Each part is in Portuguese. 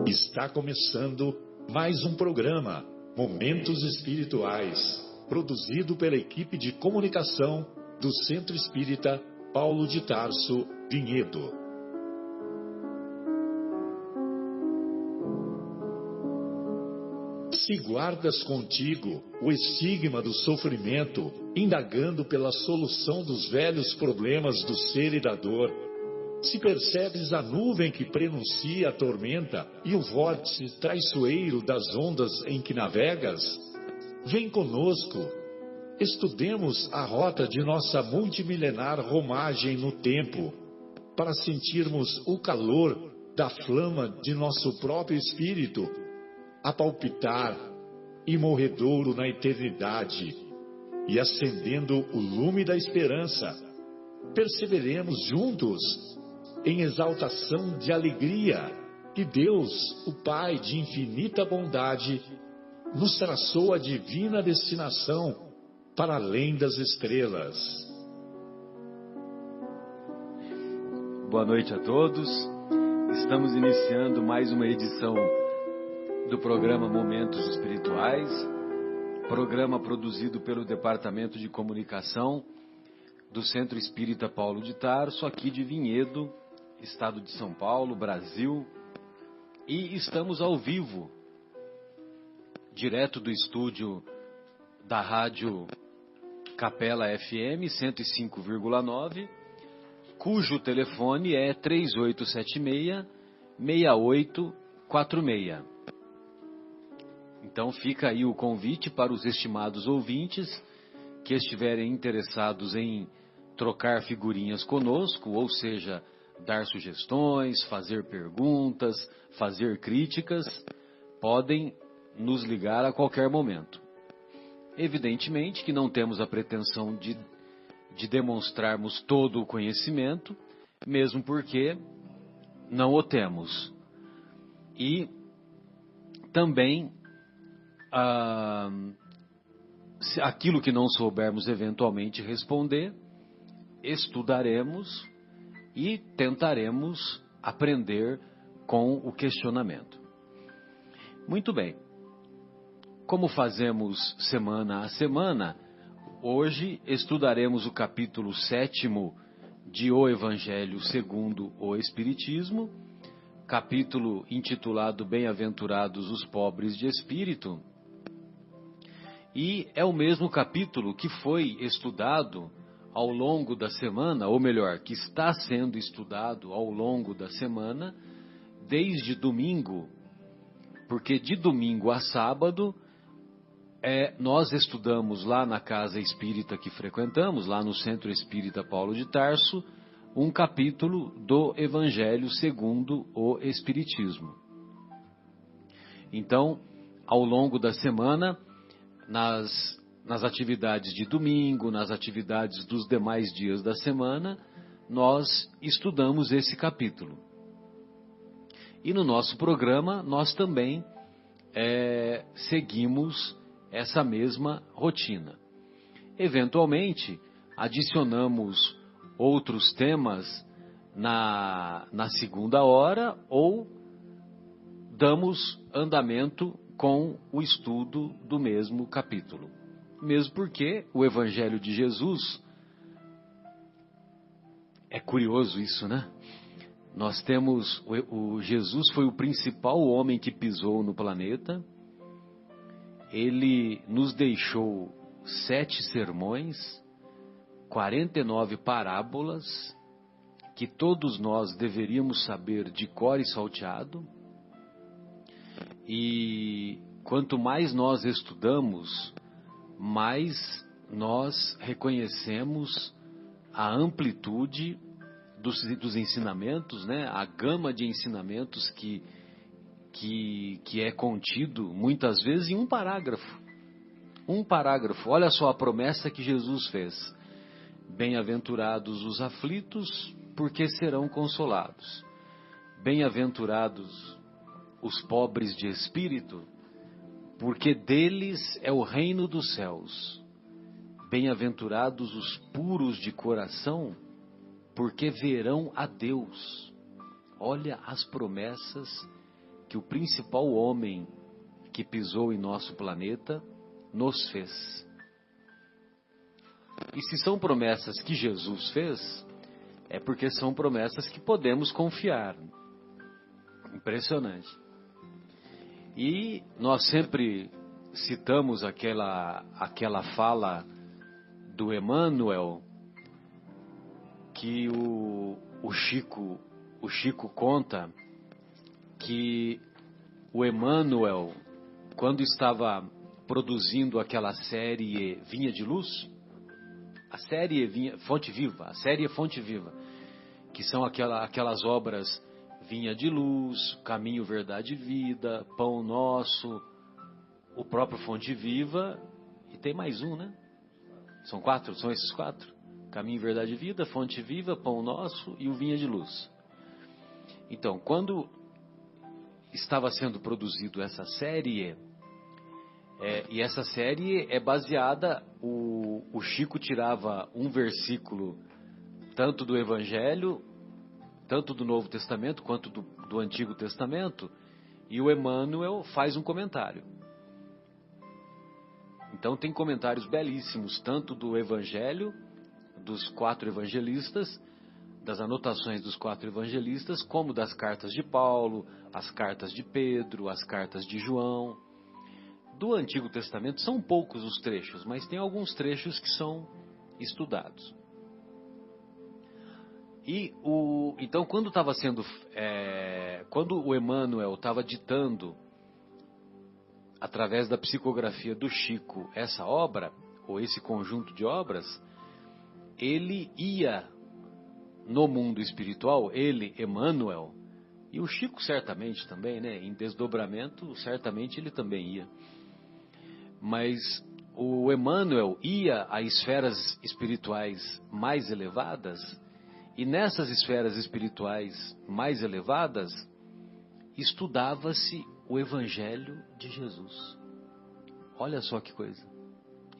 Está começando mais um programa, Momentos Espirituais, produzido pela equipe de comunicação do Centro Espírita Paulo de Tarso, Vinhedo. Se guardas contigo o estigma do sofrimento, indagando pela solução dos velhos problemas do ser e da dor, se percebes a nuvem que prenuncia a tormenta e o vórtice traiçoeiro das ondas em que navegas, vem conosco, estudemos a rota de nossa multimilenar romagem no tempo, para sentirmos o calor da flama de nosso próprio espírito, a palpitar, imorredouro na eternidade, e acendendo o lume da esperança, perseveremos juntos em exaltação de alegria que Deus, o Pai de infinita bondade, nos traçou a divina destinação para além das estrelas. Boa noite a todos. Estamos iniciando mais uma edição do programa Momentos Espirituais, programa produzido pelo Departamento de Comunicação do Centro Espírita Paulo de Tarso, aqui de Vinhedo, Estado de São Paulo, Brasil, e estamos ao vivo, direto do estúdio da Rádio Capela FM 105,9, cujo telefone é 3876-6846. Então fica aí o convite para os estimados ouvintes que estiverem interessados em trocar figurinhas conosco, ou seja, dar sugestões, fazer perguntas, fazer críticas, podem nos ligar a qualquer momento. Evidentemente que não temos a pretensão de demonstrarmos todo o conhecimento, mesmo porque não o temos. E também aquilo que não soubermos eventualmente responder, estudaremos e tentaremos aprender com o questionamento. Muito bem. Como fazemos semana a semana, hoje estudaremos o capítulo 7º de O Evangelho segundo o Espiritismo, capítulo intitulado Bem-aventurados os pobres de espírito, e é o mesmo capítulo que foi estudado ao longo da semana, ou melhor, que está sendo estudado ao longo da semana, desde domingo, porque de domingo a sábado, nós estudamos lá na casa espírita que frequentamos, lá no Centro Espírita Paulo de Tarso, um capítulo do Evangelho segundo o Espiritismo. Então, ao longo da semana, nas atividades de domingo, nas atividades dos demais dias da semana, nós estudamos esse capítulo. E no nosso programa, nós também seguimos essa mesma rotina. Eventualmente, adicionamos outros temas na segunda hora ou damos andamento com o estudo do mesmo capítulo. Mesmo porque o Evangelho de Jesus, é curioso isso, né? Nós temos, Jesus foi o principal homem que pisou no planeta. Ele nos deixou 7 sermões, 49 parábolas, que todos nós deveríamos saber de cor e salteado. E quanto mais nós estudamos, mais nós reconhecemos a amplitude dos ensinamentos, né? A gama de ensinamentos que é contido muitas vezes em um parágrafo. Um parágrafo. Olha só a promessa que Jesus fez. Bem-aventurados os aflitos, porque serão consolados. Bem-aventurados os pobres de espírito, porque deles é o reino dos céus. Bem-aventurados os puros de coração, porque verão a Deus. Olha as promessas que o principal homem que pisou em nosso planeta nos fez. E se são promessas que Jesus fez, é porque são promessas que podemos confiar. Impressionante. E nós sempre citamos aquela fala do Emmanuel, que o Chico conta que o Emmanuel, quando estava produzindo aquela série Vinha de Luz, a série Fonte Viva, que são aquelas obras Vinha de Luz, Caminho, Verdade e Vida, Pão Nosso, o próprio Fonte Viva, e tem mais um, né? São 4, são esses 4. Caminho, Verdade e Vida, Fonte Viva, Pão Nosso e o Vinha de Luz. Então, quando estava sendo produzido essa série, e essa série é baseada, o Chico tirava um versículo, tanto do Evangelho, tanto do Novo Testamento, quanto do Antigo Testamento, e o Emmanuel faz um comentário. Então tem comentários belíssimos, tanto do Evangelho, dos 4 evangelistas, das anotações dos 4 evangelistas, como das cartas de Paulo, as cartas de Pedro, as cartas de João. Do Antigo Testamento são poucos os trechos, mas tem alguns trechos que são estudados. E então quando o Emmanuel estava ditando, através da psicografia do Chico, essa obra, ou esse conjunto de obras, ele ia no mundo espiritual, ele, Emmanuel, e o Chico certamente também, né? Em desdobramento, certamente ele também ia. Mas o Emmanuel ia a esferas espirituais mais elevadas, e nessas esferas espirituais mais elevadas, estudava-se o Evangelho de Jesus. Olha só que coisa.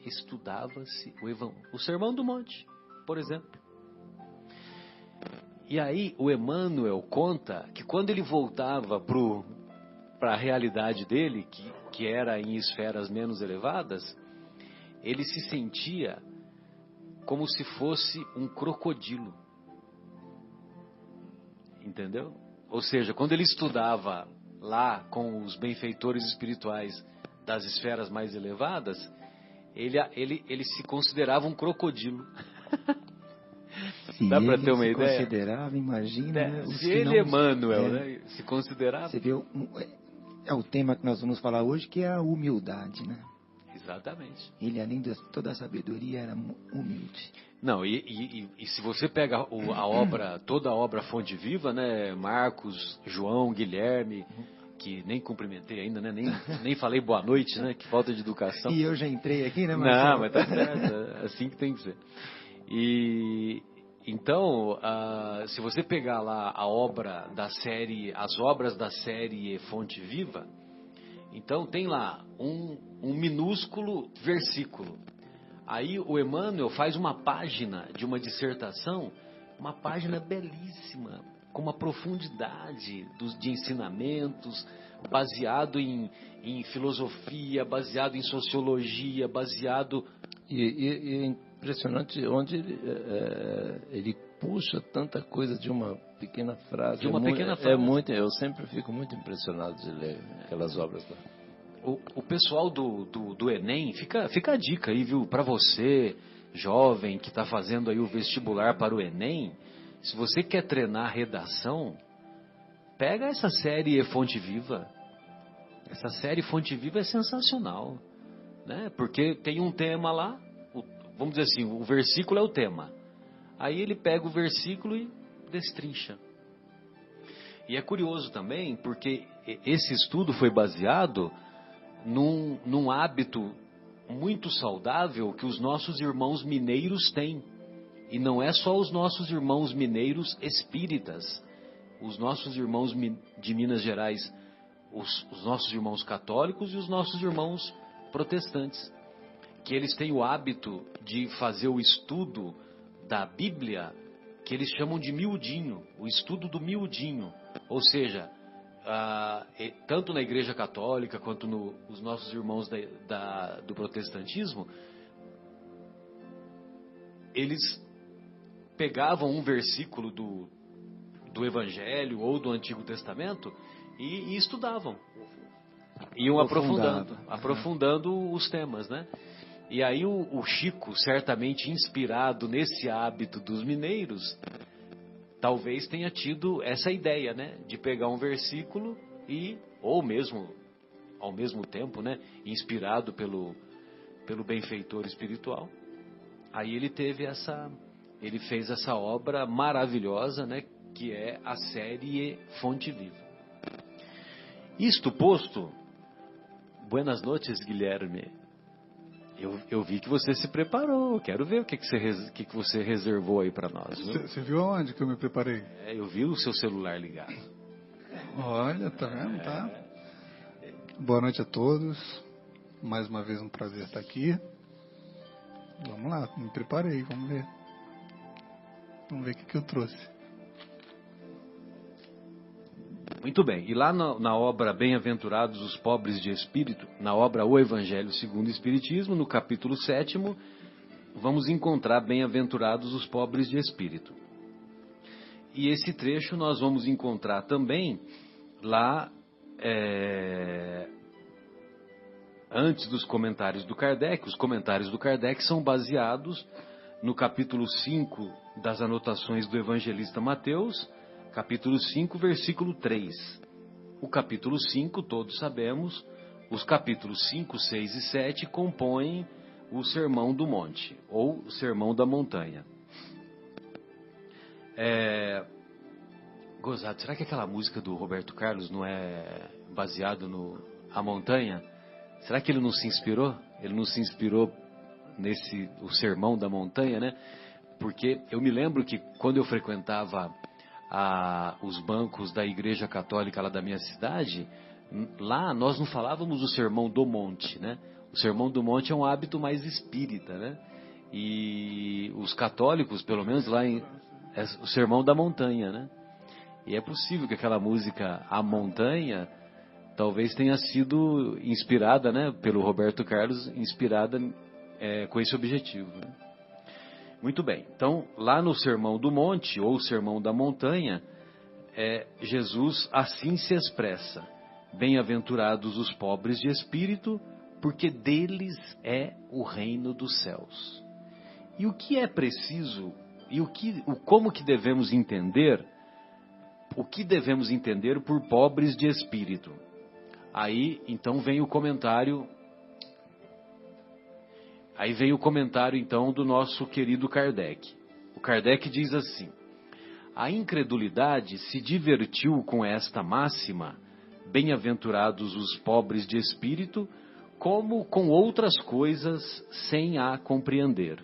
Estudava-se o Sermão do Monte, por exemplo. E aí o Emmanuel conta que quando ele voltava para a realidade dele, que era em esferas menos elevadas, ele se sentia como se fosse um crocodilo. Entendeu? Ou seja, quando ele estudava lá com os benfeitores espirituais das esferas mais elevadas, ele se considerava um crocodilo. Dá para ter uma ideia? Se considerava, imagina, né? Se ele, Emmanuel, né, se considerava... Você vê, é o tema que nós vamos falar hoje, que é a humildade, né? Exatamente. Ele, além de toda a sabedoria, era humilde. Não, e se você pega a obra, toda a obra Fonte Viva, né, Marcos, João, Guilherme, que nem cumprimentei ainda, né, nem falei boa noite, né, que falta de educação. E eu já entrei aqui, né, Marcelo? Não, mas tá certo, é assim que tem que ser. E então, se você pegar lá a obra da série, as obras da série Fonte Viva, então tem lá um minúsculo versículo. Aí o Emmanuel faz uma página de uma dissertação, uma página belíssima, com uma profundidade de ensinamentos, baseado em filosofia, baseado em sociologia, baseado... E é impressionante onde ele puxa tanta coisa de uma pequena frase. De uma pequena frase. Eu sempre fico muito impressionado de ler aquelas obras lá. O pessoal do Enem, fica a dica aí, viu? Para você, jovem, que está fazendo aí o vestibular para o Enem, se você quer treinar redação, pega essa série Fonte Viva. Essa série Fonte Viva é sensacional, né? Porque tem um tema lá, vamos dizer assim, o versículo é o tema. Aí ele pega o versículo e destrincha. E é curioso também, porque esse estudo foi baseado num hábito muito saudável que os nossos irmãos mineiros têm. E não é só os nossos irmãos mineiros espíritas, os nossos irmãos de Minas Gerais, os nossos irmãos católicos e os nossos irmãos protestantes, que eles têm o hábito de fazer o estudo da Bíblia, que eles chamam de miudinho, o estudo do miudinho, ou seja, tanto na Igreja Católica quanto os nossos irmãos do protestantismo, eles pegavam um versículo do Evangelho ou do Antigo Testamento e estudavam. Iam aprofundando os temas, né? E aí o Chico, certamente inspirado nesse hábito dos mineiros, talvez tenha tido essa ideia, né? De pegar um versículo ou mesmo, ao mesmo tempo, né? Inspirado pelo benfeitor espiritual. Aí ele fez essa obra maravilhosa, né? Que é a série Fonte Viva. Isto posto, buenas noites, Guilherme. Eu vi que você se preparou. Quero ver o que você reservou aí para nós. Você viu aonde que eu me preparei? Eu vi o seu celular ligado. Olha, tá vendo? Tá. Boa noite a todos. Mais uma vez um prazer estar aqui. Vamos lá, me preparei, vamos ver. Vamos ver o que eu trouxe. Muito bem, e lá na obra Bem-aventurados os pobres de espírito, na obra O Evangelho segundo o Espiritismo, no capítulo 7º, vamos encontrar Bem-aventurados os pobres de espírito. E esse trecho nós vamos encontrar também lá, antes dos comentários do Kardec. Os comentários do Kardec são baseados no capítulo 5 das anotações do evangelista Mateus, capítulo 5, versículo 3. O capítulo 5, todos sabemos, os capítulos 5, 6 e 7 compõem o Sermão do Monte, ou o Sermão da Montanha. Gozado, será que aquela música do Roberto Carlos não é baseado no A Montanha? Será que ele não se inspirou? Ele não se inspirou o Sermão da Montanha, né? Porque eu me lembro que quando eu frequentava os bancos da Igreja Católica lá da minha cidade, lá nós não falávamos o Sermão do Monte, né? O Sermão do Monte é um hábito mais espírita, né? E os católicos, pelo menos lá, é o Sermão da Montanha, né? E é possível que aquela música A Montanha talvez tenha sido inspirada, né, pelo Roberto Carlos, inspirada com esse objetivo, né? Muito bem, então lá no Sermão do Monte, ou Sermão da Montanha, Jesus assim se expressa: bem-aventurados os pobres de espírito, porque deles é o reino dos céus. E o que é preciso, e como que devemos entender, o que devemos entender por pobres de espírito? Aí então vem o comentário. Aí vem o comentário, então, do nosso querido Kardec. O Kardec diz assim: a incredulidade se divertiu com esta máxima, bem-aventurados os pobres de espírito, como com outras coisas sem a compreender.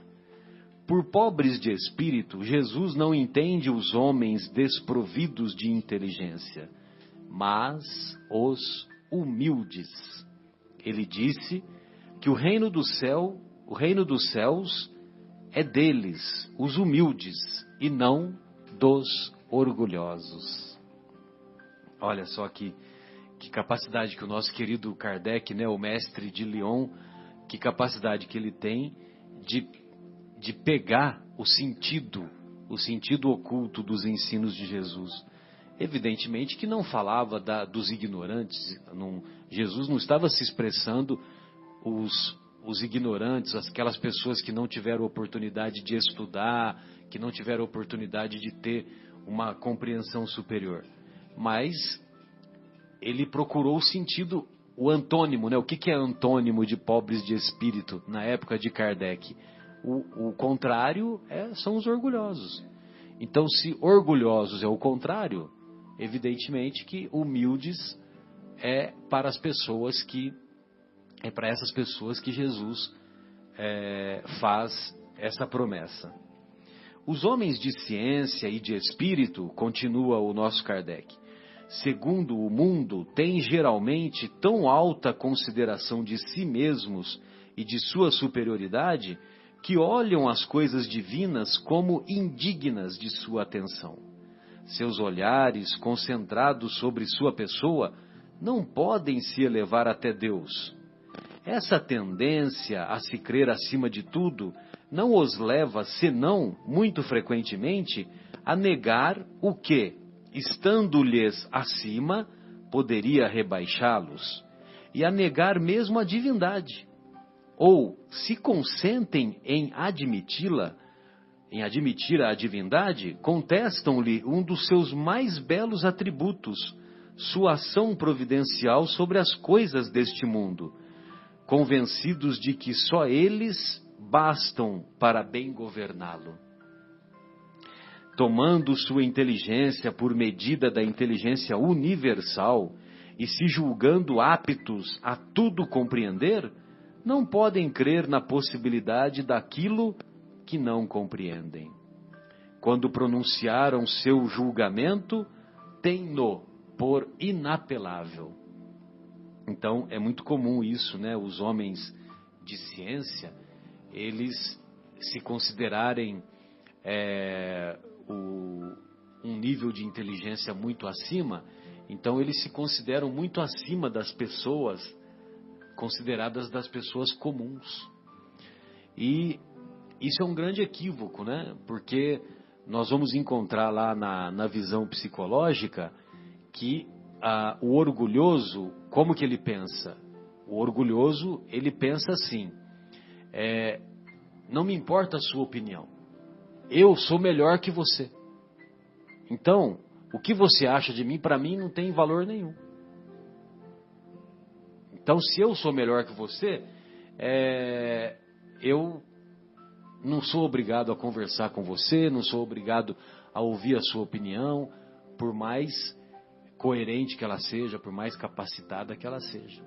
Por pobres de espírito, Jesus não entende os homens desprovidos de inteligência, mas os humildes. Ele disse que o reino dos céus é deles, os humildes, e não dos orgulhosos. Olha só que capacidade que o nosso querido Kardec, né, o mestre de Lyon, que capacidade que ele tem de pegar o sentido oculto dos ensinos de Jesus. Evidentemente que não falava dos ignorantes. Jesus não estava se expressando os ignorantes, aquelas pessoas que não tiveram oportunidade de estudar, que não tiveram oportunidade de ter uma compreensão superior. Mas ele procurou o sentido, o antônimo, né? O que é antônimo de pobres de espírito na época de Kardec? O contrário são os orgulhosos. Então, se orgulhosos é o contrário, evidentemente que humildes é para essas pessoas que Jesus faz essa promessa. Os homens de ciência e de espírito, continua o nosso Kardec, segundo o mundo, têm geralmente tão alta consideração de si mesmos e de sua superioridade, que olham as coisas divinas como indignas de sua atenção. seus olhares concentrados sobre sua pessoa, não podem se elevar até Deus. Essa tendência a se crer acima de tudo não os leva, senão, muito frequentemente, a negar o que, estando-lhes acima, poderia rebaixá-los, e a negar mesmo a divindade. Ou, se consentem em admiti-la, em admitir a divindade, contestam-lhe um dos seus mais belos atributos, sua ação providencial sobre as coisas deste mundo, convencidos de que só eles bastam para bem governá-lo. Tomando sua inteligência por medida da inteligência universal e se julgando aptos a tudo compreender, não podem crer na possibilidade daquilo que não compreendem. Quando pronunciaram seu julgamento, têm-no por inapelável. Então, é muito comum isso, né? Os homens de ciência, eles se considerarem um nível de inteligência muito acima, então eles se consideram muito acima das pessoas, consideradas das pessoas comuns. E isso é um grande equívoco, né? Porque nós vamos encontrar lá na visão psicológica que o orgulhoso, como que ele pensa? O orgulhoso, ele pensa assim, não me importa a sua opinião, eu sou melhor que você. Então, o que você acha de mim, para mim, não tem valor nenhum. Então, se eu sou melhor que você, eu não sou obrigado a conversar com você, não sou obrigado a ouvir a sua opinião, por mais coerente que ela seja, por mais capacitada que ela seja.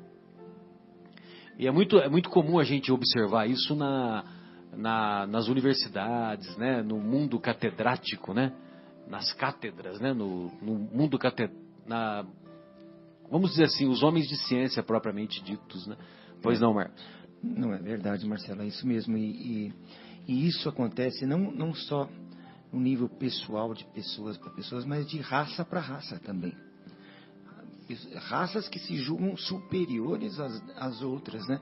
E é muito comum a gente observar isso nas universidades, né? No mundo catedrático, né? Nas cátedras, né? No mundo vamos dizer assim, os homens de ciência propriamente ditos, né? Pois não, Marcos? Não, é verdade, Marcelo, é isso mesmo. E isso acontece não só no nível pessoal de pessoas para pessoas, mas de raça para raça também. Raças que se julgam superiores às outras, né?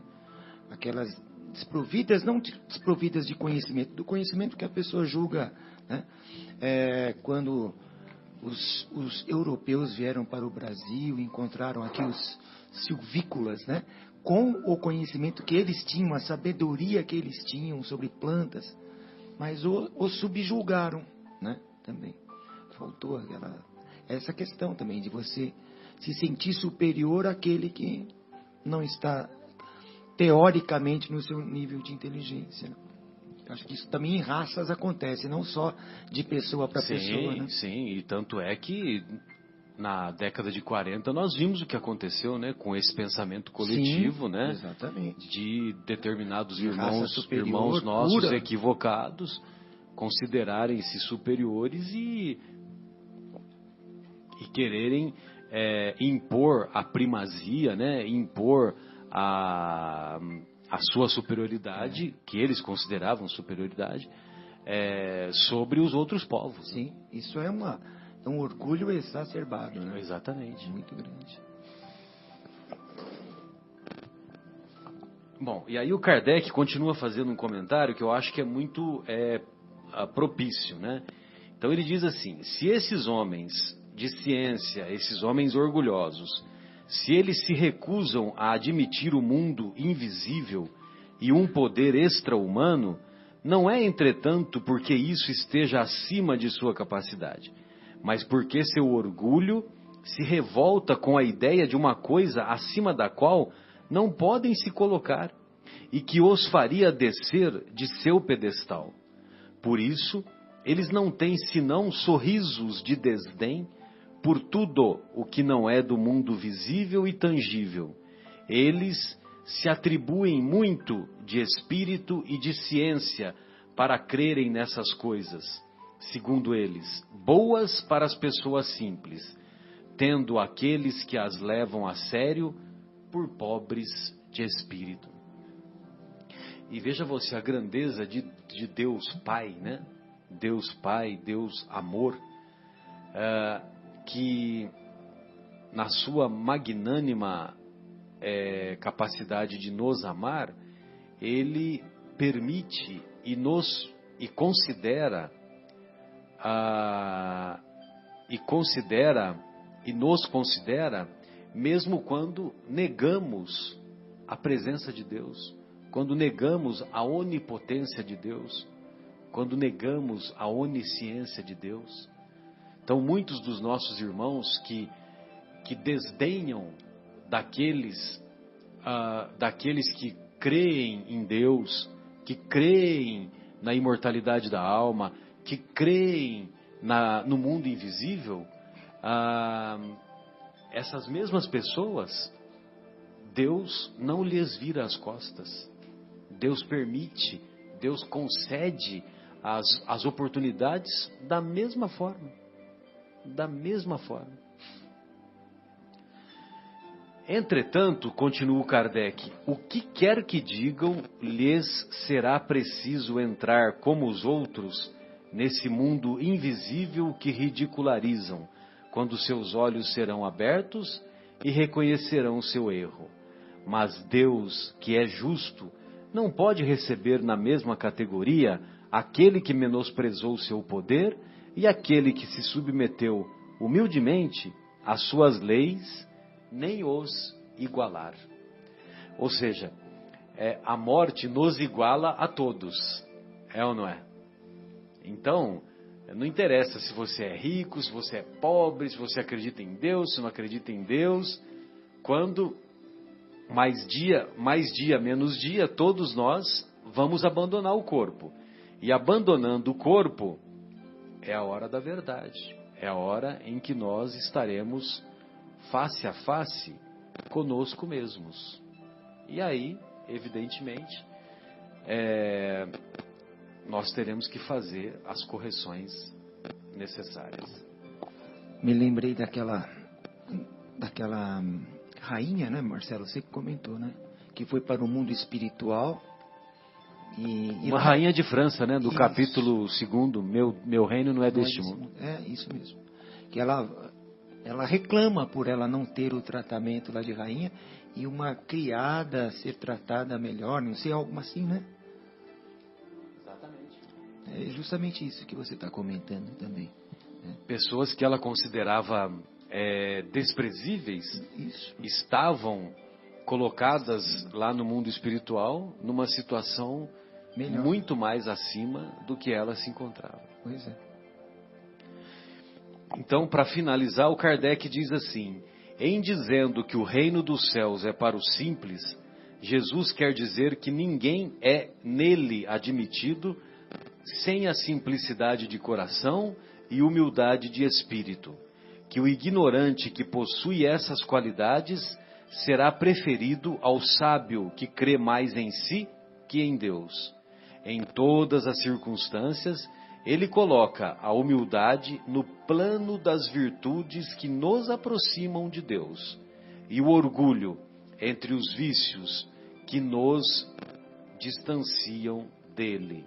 Aquelas desprovidas, não desprovidas de conhecimento, do conhecimento que a pessoa julga, né? Quando os europeus vieram para o Brasil, encontraram aqui os silvícolas, né? Com o conhecimento que eles tinham, a sabedoria que eles tinham sobre plantas, mas o subjulgaram, né? Também faltou essa questão também de você se sentir superior àquele que não está teoricamente no seu nível de inteligência. Acho que isso também em raças acontece, não só de pessoa para pessoa, né? Sim, e tanto é que na década de 40 nós vimos o que aconteceu, né, com esse pensamento coletivo, sim, né, exatamente, de determinados de irmãos nossos pura, equivocados considerarem-se superiores e quererem impor a primazia, né, impor a sua superioridade, que eles consideravam superioridade, sobre os outros povos. Sim, né? Isso é um orgulho exacerbado, né? Exatamente. Muito grande. Bom, e aí o Kardec continua fazendo um comentário que eu acho que é muito propício, né? Então ele diz assim: se esses homens de ciência, esses homens orgulhosos, se eles se recusam a admitir o mundo invisível e um poder extra-humano, não é, entretanto, porque isso esteja acima de sua capacidade, mas porque seu orgulho se revolta com a ideia de uma coisa acima da qual não podem se colocar e que os faria descer de seu pedestal. Por isso, eles não têm senão sorrisos de desdém por tudo o que não é do mundo visível e tangível. Eles se atribuem muito de espírito e de ciência para crerem nessas coisas, segundo eles, boas para as pessoas simples, tendo aqueles que as levam a sério por pobres de espírito. E veja você a grandeza de Deus Pai, né? Deus Pai, Deus Amor. que na sua magnânima capacidade de nos amar, Ele permite e nos considera mesmo quando negamos a presença de Deus, quando negamos a onipotência de Deus, quando negamos a onisciência de Deus. Então, muitos dos nossos irmãos que desdenham daqueles que creem em Deus, que creem na imortalidade da alma, que creem no mundo invisível, essas mesmas pessoas, Deus não lhes vira as costas. Deus permite, Deus concede as oportunidades da mesma forma. Da mesma forma. Entretanto, continua Kardec, o que quer que digam, lhes será preciso entrar como os outros nesse mundo invisível que ridicularizam, quando seus olhos serão abertos e reconhecerão seu erro. Mas Deus, que é justo, não pode receber na mesma categoria aquele que menosprezou seu poder e aquele que se submeteu humildemente às suas leis, nem os igualar. Ou seja, a morte nos iguala a todos, é ou não é? Então, não interessa se você é rico, se você é pobre, se você acredita em Deus, se não acredita em Deus, quando mais dia, menos dia, todos nós vamos abandonar o corpo. E abandonando o corpo, é a hora da verdade, é a hora em que nós estaremos face a face conosco mesmos. E aí, evidentemente, nós teremos que fazer as correções necessárias. Me lembrei daquela rainha, né, Marcelo? Você que comentou, né? Que foi para o mundo espiritual. Uma rainha de França, né? Do isso. Capítulo 2, meu reino não é deste mundo. É, isso mesmo. Que ela reclama por ela não ter o tratamento lá de rainha e uma criada ser tratada melhor, não sei, algo assim, né? Exatamente. É justamente isso que você está comentando também. Pessoas que ela considerava desprezíveis, isso, estavam colocadas lá no mundo espiritual numa situação melhor, muito mais acima do que ela se encontrava. Pois é. Então, para finalizar, o Kardec diz assim: em dizendo que o reino dos céus é para os simples, Jesus quer dizer que ninguém é nele admitido sem a simplicidade de coração e humildade de espírito, que o ignorante que possui essas qualidades será preferido ao sábio que crê mais em si que em Deus. Em todas as circunstâncias, ele coloca a humildade no plano das virtudes que nos aproximam de Deus, e o orgulho entre os vícios que nos distanciam dele.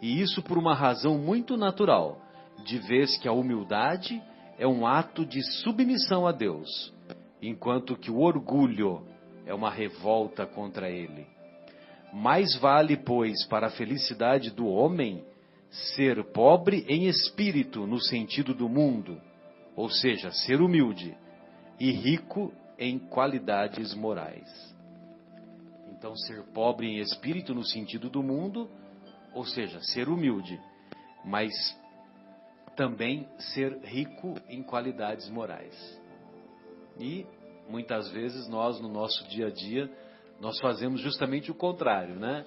E isso por uma razão muito natural, de vez que a humildade é um ato de submissão a Deus, enquanto que o orgulho é uma revolta contra ele. Mais vale, pois, para a felicidade do homem ser pobre em espírito no sentido do mundo, ou seja, ser humilde, e rico em qualidades morais. Então, ser pobre em espírito no sentido do mundo, ou seja, ser humilde, mas também ser rico em qualidades morais. E muitas vezes nós, no nosso dia a dia, nós fazemos justamente o contrário, né?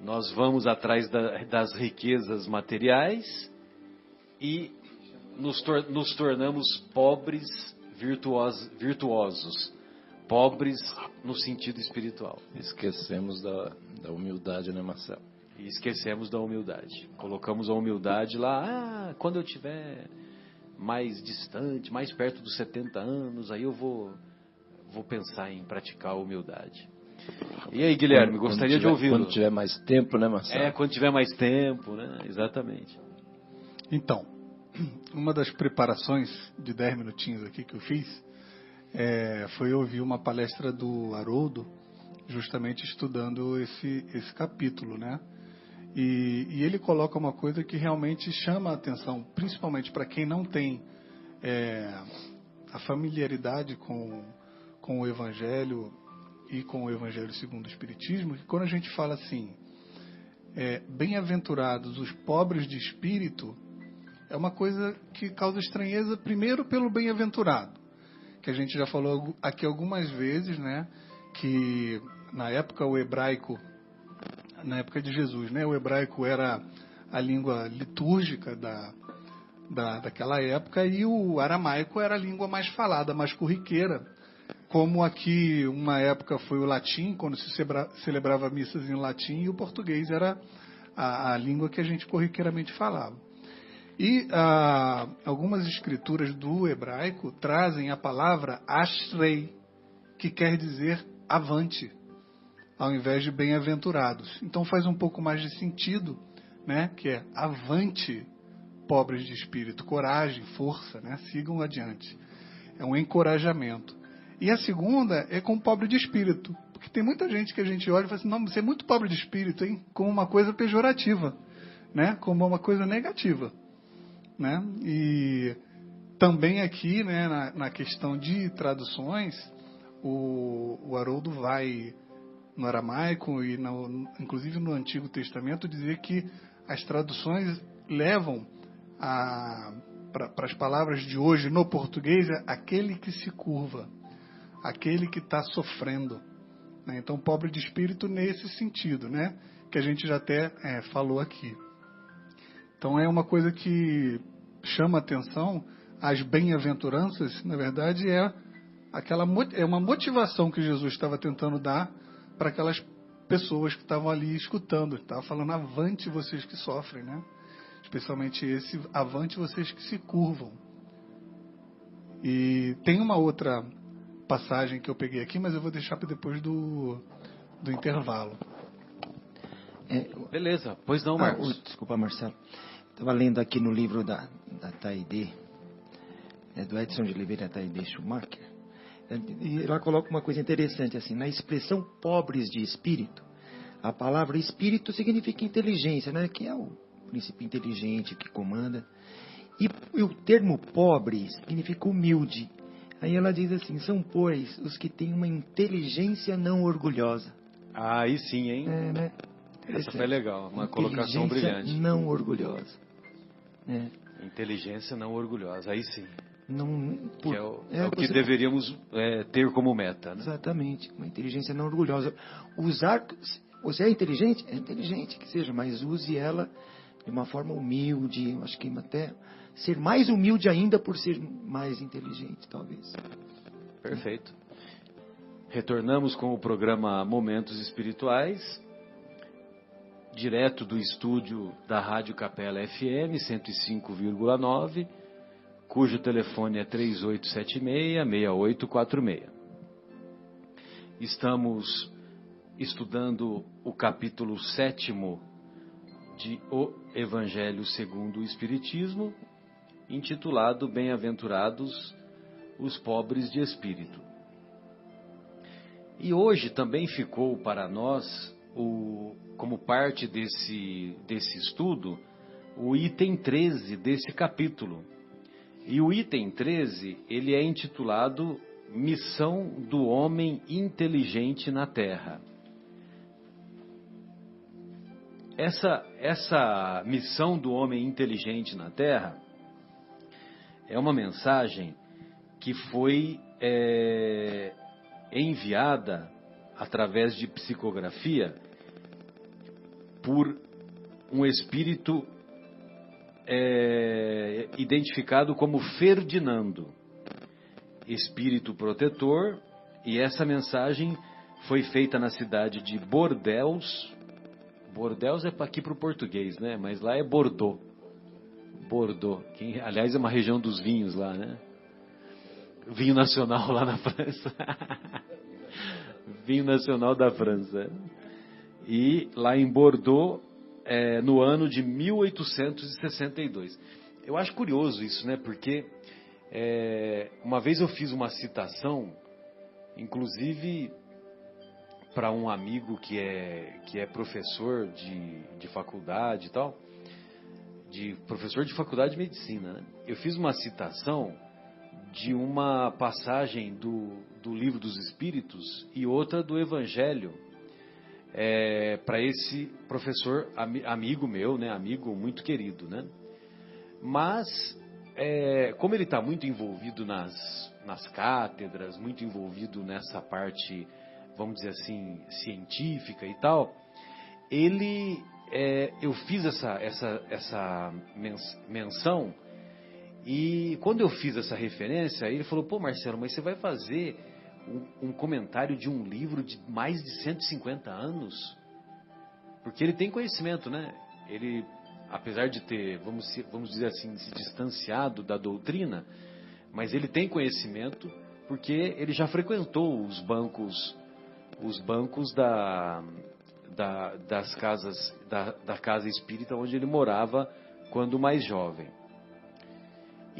Nós vamos atrás das riquezas materiais e nos tornamos pobres virtuosos. Pobres no sentido espiritual. Esquecemos da humildade, né, Marcelo? E esquecemos da humildade. Colocamos a humildade lá, quando eu estiver mais distante, mais perto dos 70 anos, aí eu vou pensar em praticar a humildade. E aí, Guilherme, gostaria de ouvi-lo. Quando tiver mais tempo, né, Marcelo? Quando tiver mais tempo, né? Exatamente. Então, uma das preparações de 10 minutinhos aqui que eu fiz foi ouvir uma palestra do Haroldo, justamente estudando esse capítulo, né? E ele coloca uma coisa que realmente chama a atenção, principalmente para quem não tem a familiaridade com o Evangelho e com o Evangelho segundo o Espiritismo, que quando a gente fala assim, bem-aventurados os pobres de espírito, é uma coisa que causa estranheza, primeiro pelo bem-aventurado, que a gente já falou aqui algumas vezes, né, que na época o hebraico, na época de Jesus, né, o hebraico era a língua litúrgica daquela época, e o aramaico era a língua mais falada, mais corriqueira, como aqui uma época foi o latim, quando se celebrava missas em latim, e o português era a língua que a gente corriqueiramente falava. E algumas escrituras do hebraico trazem a palavra ashrei, que quer dizer avante, ao invés de bem-aventurados. Então faz um pouco mais de sentido, né, que é avante, pobres de espírito, coragem, força, né, sigam adiante. É um encorajamento. E a segunda é com o pobre de espírito, porque tem muita gente que a gente olha e fala assim, não, você é muito pobre de espírito, hein? Como uma coisa pejorativa, né, como uma coisa negativa, né? E também aqui, né, na questão de traduções, o Haroldo vai no aramaico e inclusive no Antigo Testamento dizer que as traduções levam para as palavras de hoje no português aquele que se curva, aquele que está sofrendo, né? Então pobre de espírito nesse sentido, né, que a gente já até falou aqui. Então é uma coisa que chama atenção. As bem-aventuranças, na verdade, é uma motivação que Jesus estava tentando dar para aquelas pessoas que estavam ali escutando. Ele estava falando, avante vocês que sofrem, né? Especialmente esse, avante vocês que se curvam. E tem uma outra passagem que eu peguei aqui, mas eu vou deixar para depois do intervalo. Beleza, pois não, Marcos. Desculpa, Marcelo. Estava lendo aqui no livro da Taide, do Edson de Oliveira Taide Schumacher, e ela coloca uma coisa interessante, assim, na expressão pobres de espírito, a palavra espírito significa inteligência, né, que é o princípio inteligente que comanda, e o termo pobre significa humilde. Aí ela diz assim, são, pois, os que têm uma inteligência não orgulhosa. Ah, aí sim, hein? Né? Essa foi legal, uma colocação brilhante. Não orgulhosa. Inteligência não orgulhosa, aí sim. Não, que é o que deveríamos ter como meta, né? Exatamente, uma inteligência não orgulhosa. Usar, você é inteligente? É inteligente que seja, mas use ela de uma forma humilde, eu acho que até ser mais humilde ainda por ser mais inteligente, talvez. Perfeito. Retornamos com o programa Momentos Espirituais, direto do estúdio da Rádio Capela FM 105,9, cujo telefone é 3876-6846. Estamos estudando o capítulo 7º de O Evangelho segundo o Espiritismo, intitulado Bem-aventurados os pobres de espírito. E hoje também ficou para nós, como parte desse estudo, o item 13 desse capítulo. E o item 13, ele é intitulado Missão do Homem Inteligente na Terra. Essa missão do homem inteligente na Terra é uma mensagem que foi enviada através de psicografia por um espírito identificado como Ferdinando, espírito protetor, e essa mensagem foi feita na cidade de Bordeaux. Bordeaux é aqui para o português, né? Mas lá é Bordeaux. Bordeaux, que aliás é uma região dos vinhos lá, né? Vinho nacional lá na França. Vinho nacional da França. E lá em Bordeaux, no ano de 1862. eu acho curioso isso, né? Porque uma vez eu fiz uma citação, inclusive para um amigo que é professor de faculdade e tal, professor de faculdade de medicina, né? Eu fiz uma citação de uma passagem do Livro dos Espíritos e outra do Evangelho, para esse professor amigo meu, né? Amigo muito querido, né? Mas, como ele está muito envolvido nas cátedras, muito envolvido nessa parte, vamos dizer assim, científica e tal, eu fiz essa menção, e quando eu fiz essa referência, ele falou: pô, Marcelo, mas você vai fazer um comentário de um livro de mais de 150 anos? Porque ele tem conhecimento, né? Ele, apesar de ter, vamos dizer assim, se distanciado da doutrina, mas ele tem conhecimento porque ele já frequentou os bancos das casas, da casa espírita onde ele morava quando mais jovem.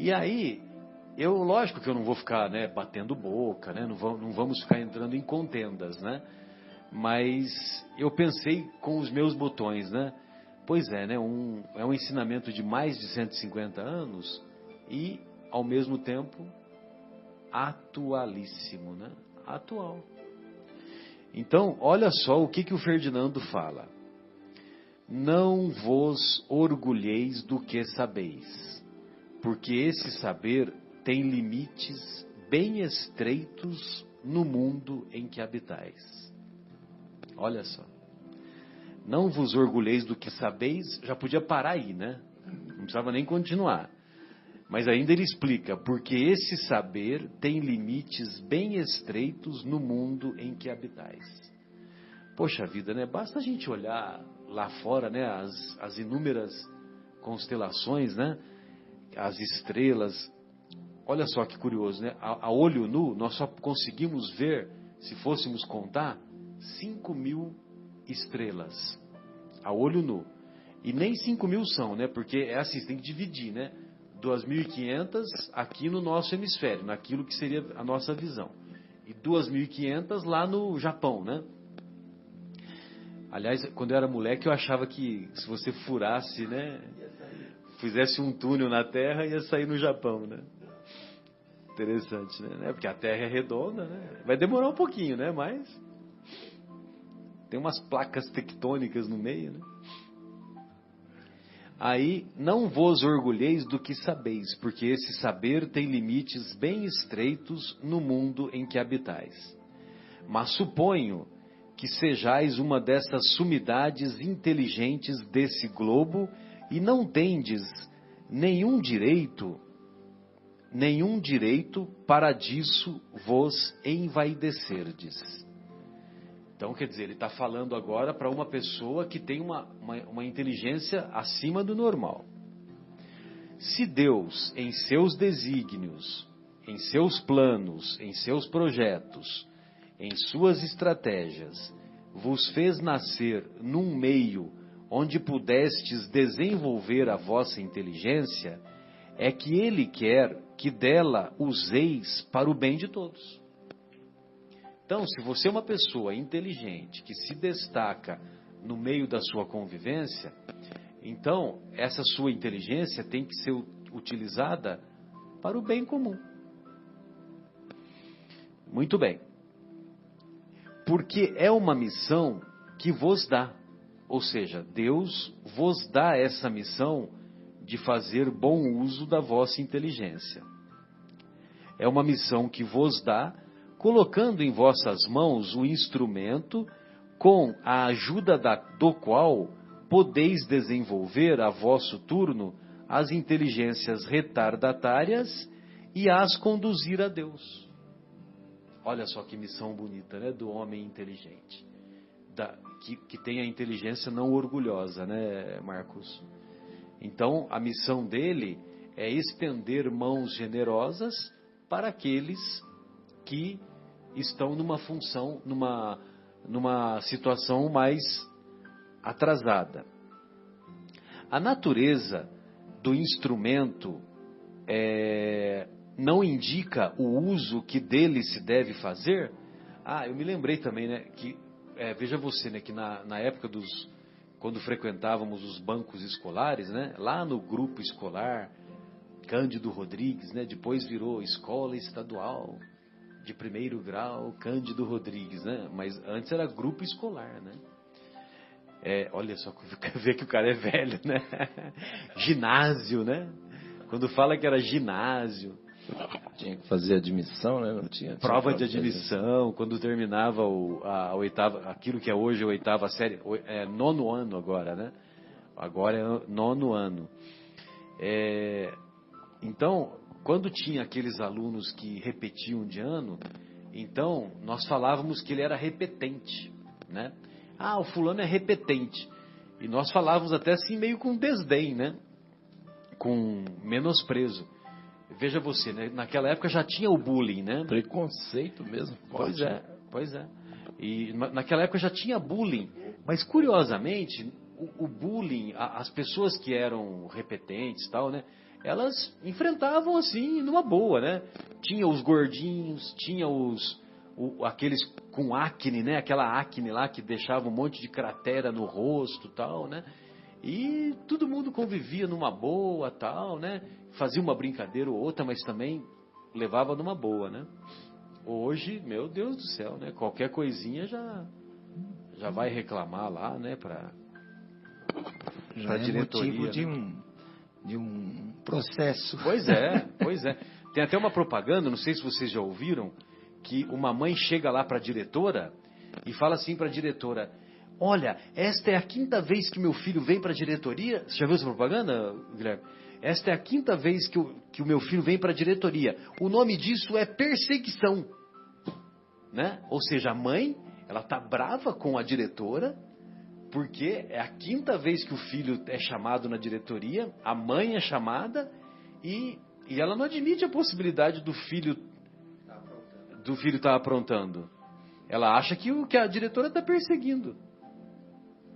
E aí, lógico que eu não vou ficar, né, batendo boca, né, não vamos ficar entrando em contendas, né? Mas eu pensei com os meus botões, né? Pois é, né? É um ensinamento de mais de 150 anos e, ao mesmo tempo, atualíssimo, né? Atual. Então, olha só o que o Ferdinando fala. Não vos orgulheis do que sabeis, porque esse saber tem limites bem estreitos no mundo em que habitais. Olha só. Não vos orgulheis do que sabeis, já podia parar aí, né? Não precisava nem continuar. Mas ainda ele explica, porque esse saber tem limites bem estreitos no mundo em que habitais. Poxa vida, né? Basta a gente olhar lá fora, né? As inúmeras constelações, né? As estrelas. Olha só que curioso, né? A olho nu, nós só conseguimos ver, se fôssemos contar, 5.000 estrelas. A olho nu. E nem 5.000 são, né? Porque é assim, tem que dividir, né? 2.500 aqui no nosso hemisfério, naquilo que seria a nossa visão. E 2.500 lá no Japão, né? Aliás, quando eu era moleque, eu achava que se você furasse, né? Fizesse um túnel na Terra, ia sair no Japão, né? Interessante, né? Porque a Terra é redonda, né? Vai demorar um pouquinho, né? Mas tem umas placas tectônicas no meio, né? Aí, não vos orgulheis do que sabeis, porque esse saber tem limites bem estreitos no mundo em que habitais. Mas suponho que sejais uma dessas sumidades inteligentes desse globo e não tendes nenhum direito para disso vos envaidecerdes. Então, quer dizer, ele está falando agora para uma pessoa que tem uma inteligência acima do normal. Se Deus, em seus desígnios, em seus planos, em seus projetos, em suas estratégias, vos fez nascer num meio onde pudestes desenvolver a vossa inteligência, é que Ele quer que dela useis para o bem de todos. Então, se você é uma pessoa inteligente, que se destaca no meio da sua convivência, então essa sua inteligência tem que ser utilizada para o bem comum. Muito bem. Porque é uma missão que vos dá. Ou seja, Deus vos dá essa missão de fazer bom uso da vossa inteligência. É uma missão que vos dá, colocando em vossas mãos o instrumento com a ajuda do qual podeis desenvolver a vosso turno as inteligências retardatárias e as conduzir a Deus. Olha só que missão bonita, né, do homem inteligente, que tem a inteligência não orgulhosa, né, Marcos? Então, a missão dele é estender mãos generosas para aqueles que estão numa função, numa situação mais atrasada. A natureza do instrumento não indica o uso que dele se deve fazer? Eu me lembrei também, né, que, veja você, né, que na época quando frequentávamos os bancos escolares, né, lá no grupo escolar, Cândido Rodrigues, né, depois virou Escola Estadual de Primeiro Grau, Cândido Rodrigues, né, mas antes era grupo escolar, né. Olha só, vê que o cara é velho, né? Ginásio, né? Quando fala que era ginásio. Tinha que fazer admissão, né? Não tinha prova de admissão, quando terminava a oitava, aquilo que é hoje a oitava série, nono ano agora, né? Agora é nono ano. Então, quando tinha aqueles alunos que repetiam de ano, então nós falávamos que ele era repetente, né? O fulano é repetente. E nós falávamos até assim meio com desdém, né? Com menosprezo. Veja você, né? Naquela época já tinha o bullying, né? Preconceito mesmo. Pois é. E naquela época já tinha bullying. Mas curiosamente, o bullying, as pessoas que eram repetentes e tal, né? Elas enfrentavam assim, numa boa, né? Tinha os gordinhos, tinha aqueles com acne, né? Aquela acne lá que deixava um monte de cratera no rosto e tal, né? E todo mundo convivia numa boa, tal, né? Fazia uma brincadeira ou outra, mas também levava numa boa, né? Hoje, meu Deus do céu, né? Qualquer coisinha já vai reclamar lá, né? Pra diretoria. Motivo de um processo. Pois é. Tem até uma propaganda, não sei se vocês já ouviram, que uma mãe chega lá para a diretora e fala assim para a diretora: olha, esta é a 5ª vez que meu filho vem para a diretoria. Você já viu essa propaganda, Guilherme? Esta é a 5ª vez que o meu filho vem para a diretoria. O nome disso é perseguição, né? Ou seja, a mãe, ela tá brava com a diretora porque é a 5ª vez que o filho é chamado na diretoria, a mãe é chamada e ela não admite a possibilidade do filho estar aprontando. Ela acha que a diretora está perseguindo.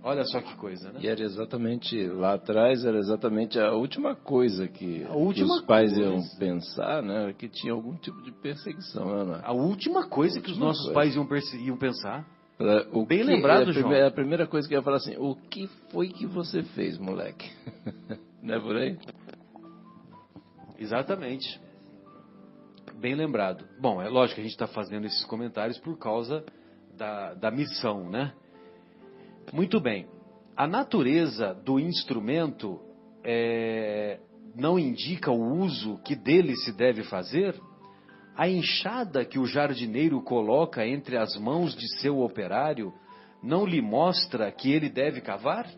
Olha só que coisa, né? E era exatamente, lá atrás, era exatamente a última coisa que os pais iam pensar, né? Que tinha algum tipo de perseguição, né? A última coisa que os nossos pais iam pensar. Bem Que lembrado, João. A primeira coisa que ia falar assim: o que foi que você fez, moleque? Não é por aí? Exatamente. Bem lembrado. Bom, é lógico que a gente está fazendo esses comentários por causa da missão, né? Muito bem. A natureza do instrumento não indica o uso que dele se deve fazer? A enxada que o jardineiro coloca entre as mãos de seu operário não lhe mostra que ele deve cavar?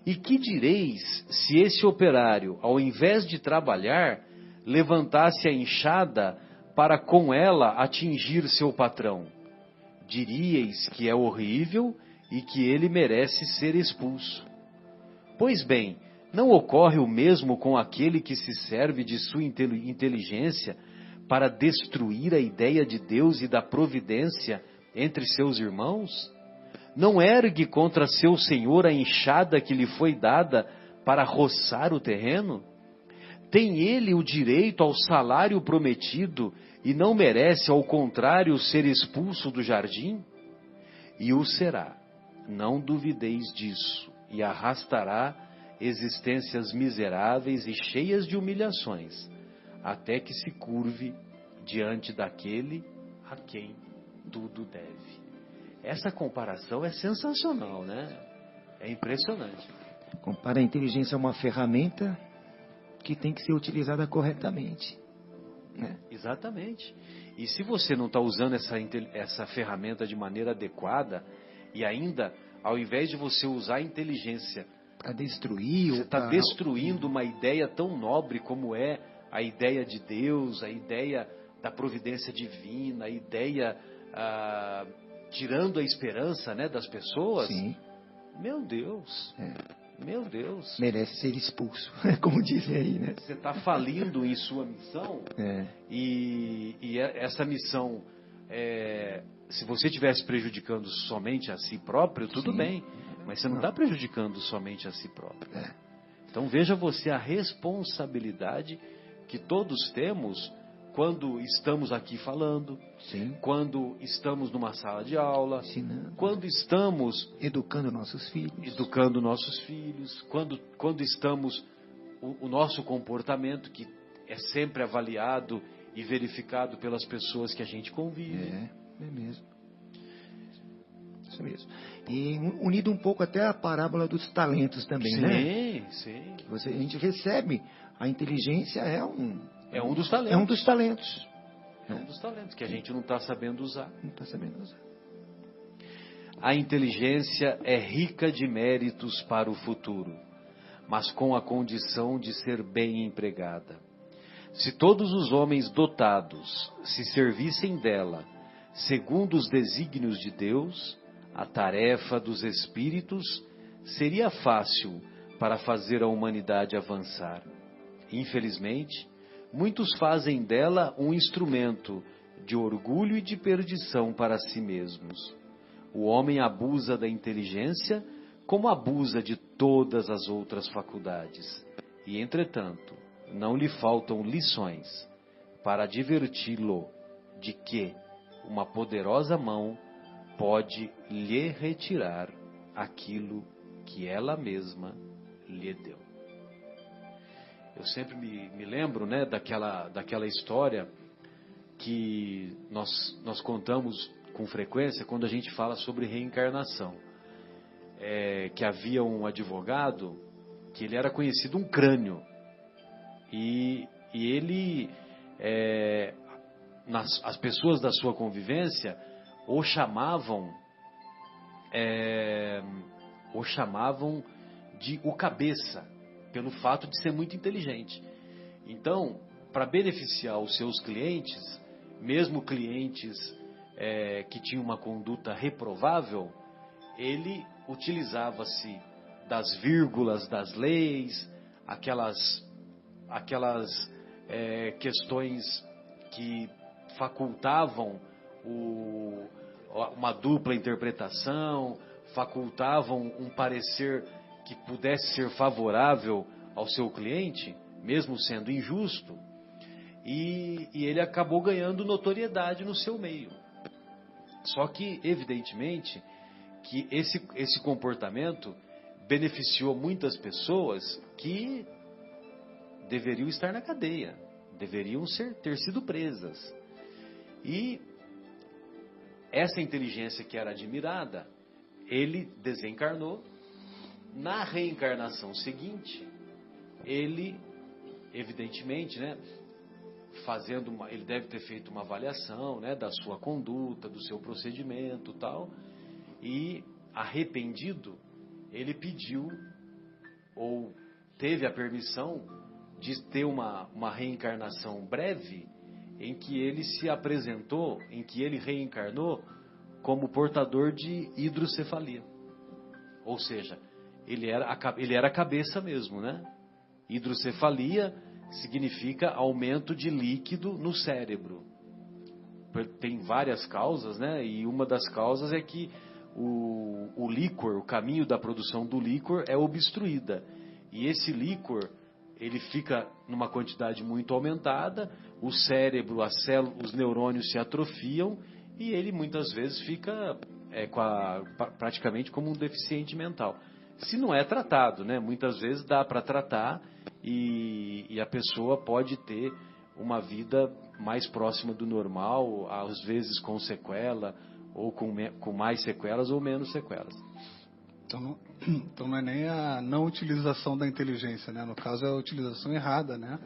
E que direis se esse operário, ao invés de trabalhar, levantasse a enxada para com ela atingir seu patrão? Diríeis que é horrível e que ele merece ser expulso. Pois bem, não ocorre o mesmo com aquele que se serve de sua inteligência para destruir a ideia de Deus e da providência entre seus irmãos? Não ergue contra seu senhor a enxada que lhe foi dada para roçar o terreno? Tem ele o direito ao salário prometido e não merece, ao contrário, ser expulso do jardim? E o será, não duvideis disso, e arrastará existências miseráveis e cheias de humilhações, até que se curve diante daquele a quem tudo deve. Essa comparação é sensacional, né? É impressionante. Compara a inteligência a uma ferramenta que tem que ser utilizada corretamente, né? Exatamente. E se você não está usando essa ferramenta de maneira adequada, e ainda, ao invés de você usar a inteligência para destruir, você está destruindo uma ideia tão nobre como é a ideia de Deus, a ideia da providência divina, a ideia tirando a esperança, né, das pessoas. Sim. Meu Deus. Meu Deus. Merece ser expulso, como dizem aí, né? Você está falindo em sua missão. E essa missão, se você estivesse prejudicando somente a si próprio, tudo Sim. bem. Mas você não está prejudicando somente a si próprio. Então veja você a responsabilidade que todos temos quando estamos aqui falando, Sim. quando estamos numa sala de aula, Ensinando. quando estamos Educando nossos filhos. quando estamos o nosso comportamento, que é sempre avaliado e verificado pelas pessoas que a gente convive. É mesmo. Isso mesmo. E unido um pouco até a parábola dos talentos também, né? Sim. A gente recebe, a inteligência é um dos talentos. É um dos talentos. É um dos talentos que a gente não está sabendo usar. Não está sabendo usar. A inteligência é rica de méritos para o futuro, mas com a condição de ser bem empregada. Se todos os homens dotados se servissem dela, segundo os desígnios de Deus, a tarefa dos espíritos seria fácil para fazer a humanidade avançar. Infelizmente, muitos fazem dela um instrumento de orgulho e de perdição para si mesmos. O homem abusa da inteligência como abusa de todas as outras faculdades. E, entretanto, não lhe faltam lições para diverti-lo de que uma poderosa mão pode lhe retirar aquilo que ela mesma lhe deu. Eu sempre me lembro, né, daquela história que nós contamos com frequência quando a gente fala sobre reencarnação. Que havia um advogado que ele era conhecido um crânio. E ele, as pessoas da sua convivência o chamavam de o cabeça, pelo fato de ser muito inteligente. Então, para beneficiar os seus clientes, mesmo clientes que tinham uma conduta reprovável, ele utilizava-se das vírgulas das leis, aquelas questões que facultavam uma dupla interpretação, facultavam um parecer que pudesse ser favorável ao seu cliente, mesmo sendo injusto, e ele acabou ganhando notoriedade no seu meio. Só que, evidentemente, que esse comportamento beneficiou muitas pessoas que deveriam estar na cadeia, deveriam ter sido presas. E essa inteligência que era admirada, ele desencarnou. Na reencarnação seguinte, ele, evidentemente, né, ele deve ter feito uma avaliação, né, da sua conduta, do seu procedimento e tal, e arrependido, ele pediu ou teve a permissão de ter uma reencarnação breve, em que ele se apresentou, em que ele reencarnou como portador de hidrocefalia. Ou seja, ele era a cabeça mesmo, né? Hidrocefalia significa aumento de líquido no cérebro. Tem várias causas, né? E uma das causas é que o líquor, o caminho da produção do líquor é obstruída. E esse líquor, ele fica numa quantidade muito aumentada, o cérebro, os neurônios se atrofiam e ele muitas vezes fica praticamente como um deficiente mental. Se não é tratado, né? Muitas vezes dá para tratar e a pessoa pode ter uma vida mais próxima do normal, às vezes com sequela, ou com mais sequelas ou menos sequelas. Então não é nem a não utilização da inteligência, né? No caso é a utilização errada, né?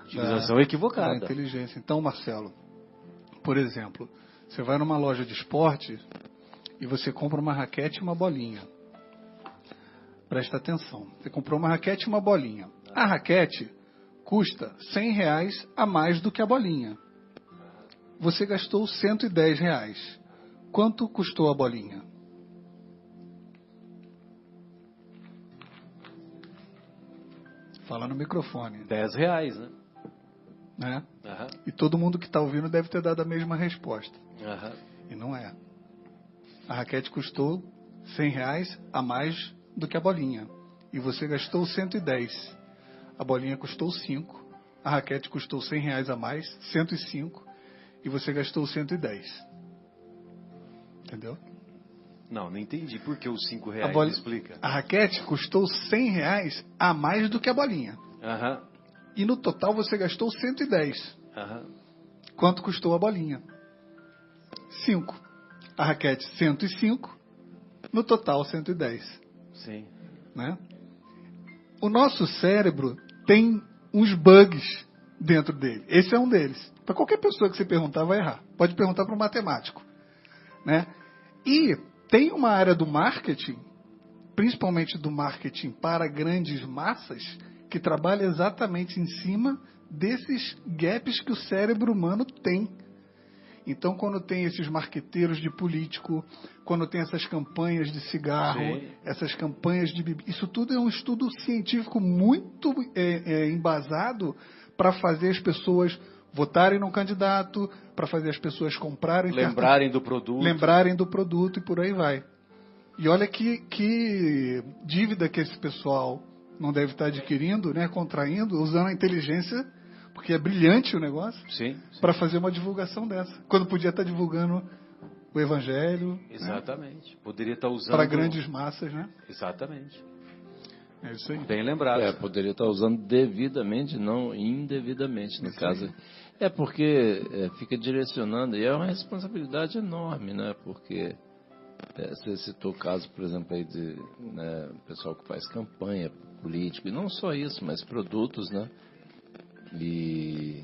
Utilização equivocada. Da inteligência. Então, Marcelo, por exemplo, você vai numa loja de esporte e você compra uma raquete e uma bolinha. Presta atenção. Você comprou uma raquete e uma bolinha. A raquete custa R$100 a mais do que a bolinha. Você gastou R$110. Quanto custou a bolinha? Fala no microfone. R$10, né? Uhum. E todo mundo que está ouvindo deve ter dado a mesma resposta. Uhum. E não é. A raquete custou R$100 a mais do que a bolinha. e você gastou 110. A bolinha custou 5. A raquete custou R$100 a mais, 105. E você gastou 110. Entendeu? Não entendi. Por que os R$5? Explica. A raquete custou R$100 a mais do que a bolinha. Aham. E no total você gastou 110. Aham. Quanto custou a bolinha? 5. A raquete 105. No total 110. Sim. Né? O nosso cérebro tem uns bugs dentro dele. Esse é um deles. Para qualquer pessoa que você perguntar, vai errar. Pode perguntar para um matemático. Né? E tem uma área do marketing, principalmente do marketing para grandes massas, que trabalha exatamente em cima desses gaps que o cérebro humano tem. Então, quando tem esses marqueteiros de político, quando tem essas campanhas de cigarro, sim, essas campanhas de bebida, isso tudo é um estudo científico muito embasado para fazer as pessoas votarem no candidato, para fazer as pessoas comprarem, lembrarem do produto e por aí vai. E olha que dívida que esse pessoal não deve estar adquirindo, né, contraindo, usando a inteligência, porque é brilhante o negócio, para fazer uma divulgação dessa. Quando podia estar divulgando o Evangelho. Exatamente. Né? Poderia estar usando... para grandes massas, né? Exatamente. É isso aí. Bem lembrado. Poderia estar usando devidamente, não indevidamente, no caso. É porque fica direcionando, e é uma responsabilidade enorme, né? Porque você citou o caso, por exemplo, aí de pessoal que faz campanha política, e não só isso, mas produtos, né? E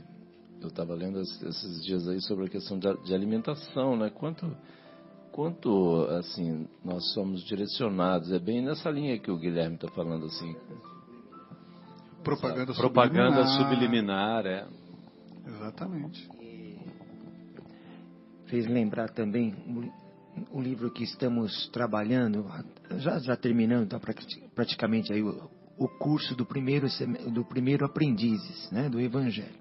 eu estava lendo esses dias aí sobre a questão de alimentação, né? Quanto assim, nós somos direcionados, é bem nessa linha que o Guilherme está falando, assim. Propaganda subliminar, Exatamente. Fez lembrar também o livro que estamos trabalhando, já terminando, tá praticamente aí o curso do primeiro Aprendizes, né, do Evangelho.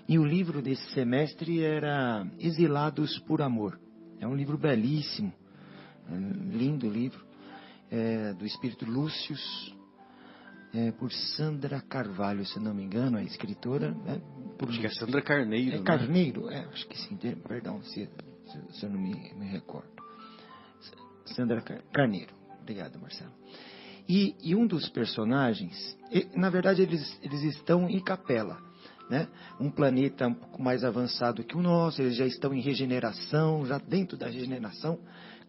E o livro desse semestre era Exilados por Amor. É um livro belíssimo, lindo livro, do Espírito Lúcius, por Sandra Carvalho, se não me engano, a escritora. Acho que é Sandra Carneiro. É Carneiro, né? Acho que sim, perdão, se eu não me recordo. Sandra Carneiro. Obrigado, Marcelo. E um dos personagens, na verdade eles estão em Capela, né? Um planeta um pouco mais avançado que o nosso, eles já estão em regeneração, já dentro da regeneração,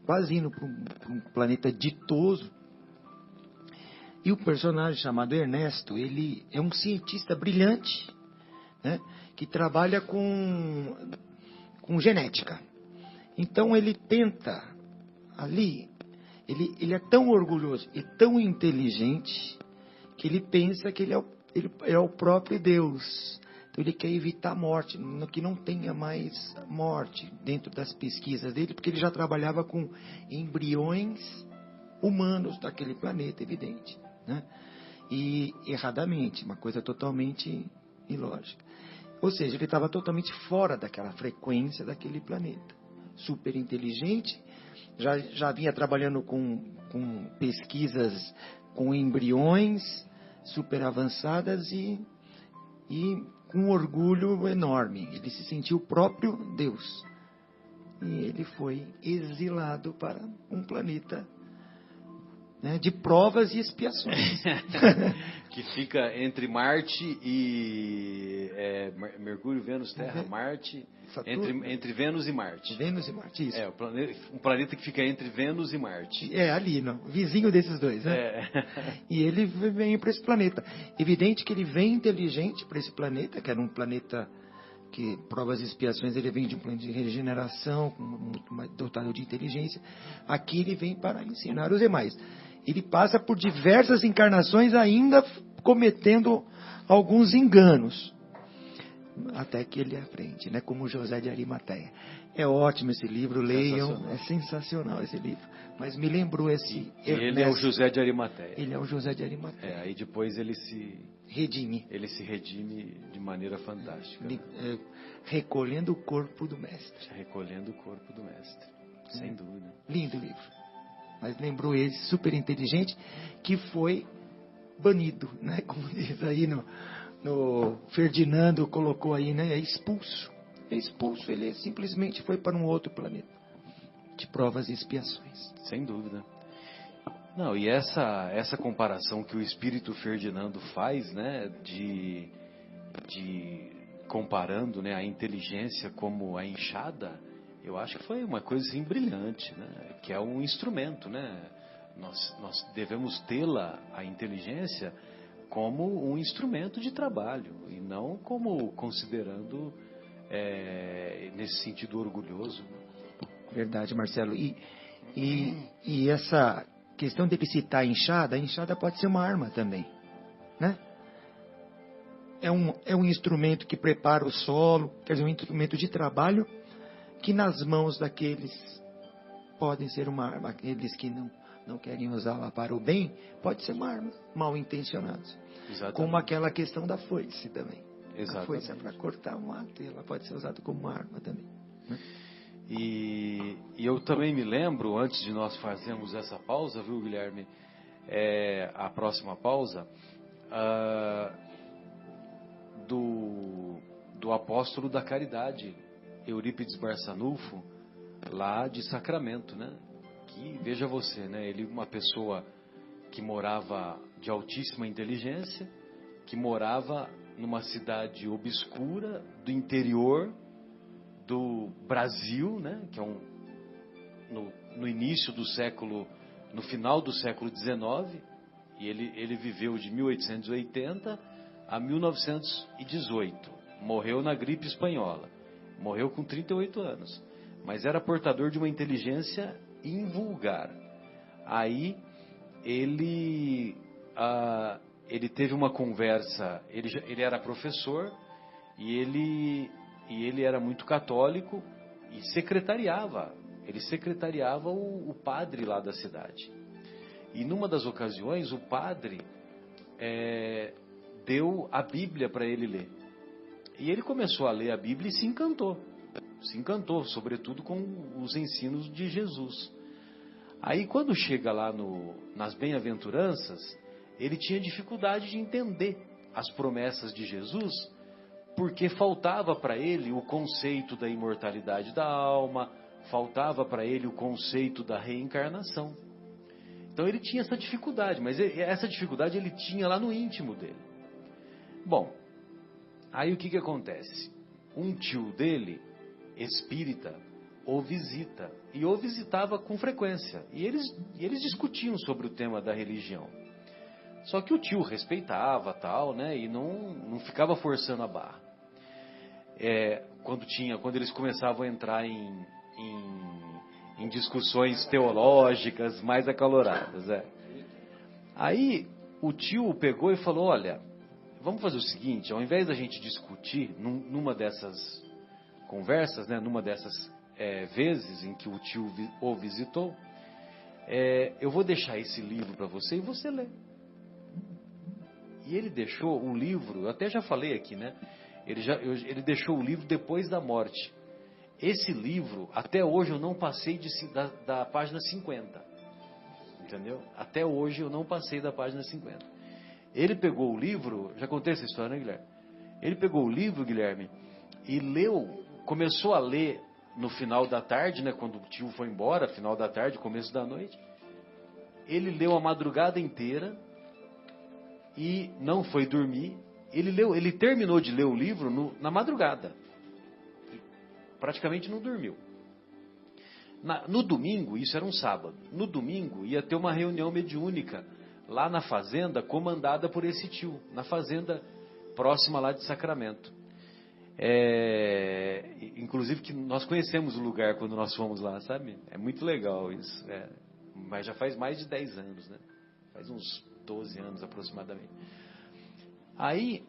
quase indo para um planeta ditoso. E o personagem chamado Ernesto, ele é um cientista brilhante, né? Que trabalha com genética. Então ele tenta ali, ele é tão orgulhoso e tão inteligente que ele pensa que ele é o próprio Deus. Então ele quer evitar a morte, que não tenha mais morte dentro das pesquisas dele, porque ele já trabalhava com embriões humanos daquele planeta, evidente, né? E erradamente, uma coisa totalmente ilógica. Ou seja, ele estava totalmente fora daquela frequência daquele planeta. Super inteligente, já vinha trabalhando com pesquisas com embriões super avançadas e com um orgulho enorme. Ele se sentiu o próprio Deus. E ele foi exilado para um planeta, né, de provas e expiações. Que fica entre Marte e Mercúrio, Vênus, Terra, Marte, entre Vênus e Marte. Vênus e Marte, isso. Um planeta que fica entre Vênus e Marte. Ali, não, vizinho desses dois, né? E ele vem para esse planeta. Evidente que ele vem inteligente para esse planeta, que era um planeta que, provas e expiações, ele vem de um plano de regeneração, muito mais dotado de inteligência. Aqui ele vem para ensinar os demais. Ele passa por diversas encarnações ainda cometendo alguns enganos. Até que ele aprende, né? Como José de Arimateia. É ótimo esse livro, leiam. É sensacional esse livro. Mas me lembrou esse... Ele é o José de Arimateia. Ele é o José de Arimateia. Aí depois ele se... redime. Ele se redime de maneira fantástica. Recolhendo o corpo do mestre. Recolhendo o corpo do mestre. Sem dúvida. Lindo livro. Mas lembrou esse super inteligente que foi banido, né? Como diz aí no Ferdinando colocou aí, né? É expulso. É expulso, ele simplesmente foi para um outro planeta de provas e expiações. Sem dúvida. Não, e essa comparação que o Espírito Ferdinando faz, né, de comparando, né, a inteligência como a enxada, eu acho que foi uma coisa assim, brilhante, né, que é um instrumento, né, nós devemos tê-la, a inteligência, como um instrumento de trabalho, e não como considerando nesse sentido orgulhoso. Verdade, Marcelo. E essa questão dele citar a enxada pode ser uma arma também, né? É um instrumento que prepara o solo, quer dizer, um instrumento de trabalho que nas mãos daqueles podem ser uma arma, aqueles que não querem usá-la para o bem, pode ser uma arma, mal intencionados. Exatamente. Como aquela questão da foice também. Exatamente. A foice é para cortar um mato, ela pode ser usada como uma arma também, né? E eu também me lembro, antes de nós fazermos essa pausa, viu, Guilherme? A próxima pausa, do apóstolo da caridade, Eurípides Barçanufo, lá de Sacramento, né? Que, veja você, né? Ele, uma pessoa que morava de altíssima inteligência, que morava numa cidade obscura do interior do Brasil, né, que é no início do século, no final do século XIX, e ele viveu de 1880 a 1918, morreu na gripe espanhola, morreu com 38 anos, mas era portador de uma inteligência invulgar. Aí ele teve uma conversa, ele era professor e ele era muito católico e ele secretariava o padre lá da cidade. E numa das ocasiões o padre deu a Bíblia para ele ler. E ele começou a ler a Bíblia e se encantou, sobretudo com os ensinos de Jesus. Aí quando chega lá nas bem-aventuranças, ele tinha dificuldade de entender as promessas de Jesus, porque faltava para ele o conceito da imortalidade da alma, faltava para ele o conceito da reencarnação. Então ele tinha essa dificuldade, mas essa dificuldade ele tinha lá no íntimo dele. Bom, aí o que acontece? Um tio dele, espírita, o visita, e o visitava com frequência, e eles discutiam sobre o tema da religião. Só que o tio respeitava, tal, né, e não ficava forçando a barra. Quando eles começavam a entrar em discussões teológicas mais acaloradas. Aí o tio pegou e falou: olha, vamos fazer o seguinte, ao invés da gente discutir numa dessas conversas, né, numa dessas vezes em que o tio o visitou, eu vou deixar esse livro para você e você lê. E ele deixou o livro, eu até já falei aqui, né? Ele deixou o livro depois da morte. Esse livro, até hoje eu não passei da página 50. Entendeu? Até hoje eu não passei da página 50. Ele pegou o livro, já contei essa história, né, Guilherme? Ele pegou o livro, Guilherme, e começou a ler no final da tarde, né? Quando o tio foi embora, final da tarde, começo da noite. Ele leu a madrugada inteira e não foi dormir. Ele terminou de ler o livro na madrugada. Praticamente não dormiu. No domingo, isso era um sábado, no domingo ia ter uma reunião mediúnica lá na fazenda, comandada por esse tio, na fazenda próxima lá de Sacramento. Inclusive que nós conhecemos o lugar quando nós fomos lá, sabe? É muito legal isso. Mas já faz mais de 10 anos, né? Faz uns 12 anos aproximadamente. Aí,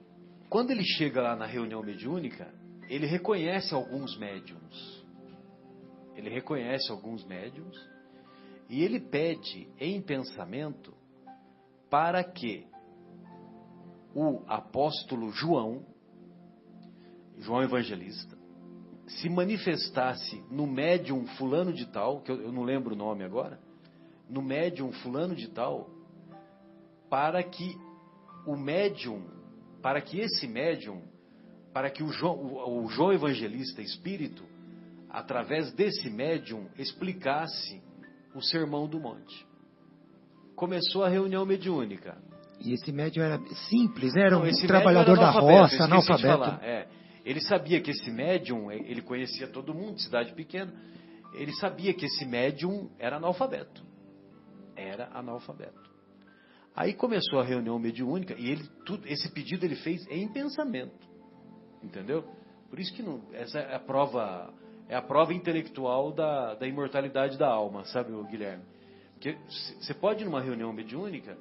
quando ele chega lá na reunião mediúnica, ele reconhece alguns médiums. E ele pede em pensamento para que o apóstolo João Evangelista, se manifestasse no médium fulano de tal, que eu não lembro o nome agora, no médium fulano de tal, para que o médium, para que o João Evangelista Espírito, através desse médium, explicasse o Sermão do Monte. Começou a reunião mediúnica. E esse médium era simples, era um esse trabalhador da roça, analfabeto. Ele sabia que esse médium, ele conhecia todo mundo, cidade pequena, ele sabia que esse médium era analfabeto. Aí começou a reunião mediúnica e esse pedido ele fez em pensamento. Entendeu? Por isso que essa é a prova intelectual da imortalidade da alma, sabe, Guilherme? Porque você pode ir numa reunião mediúnica,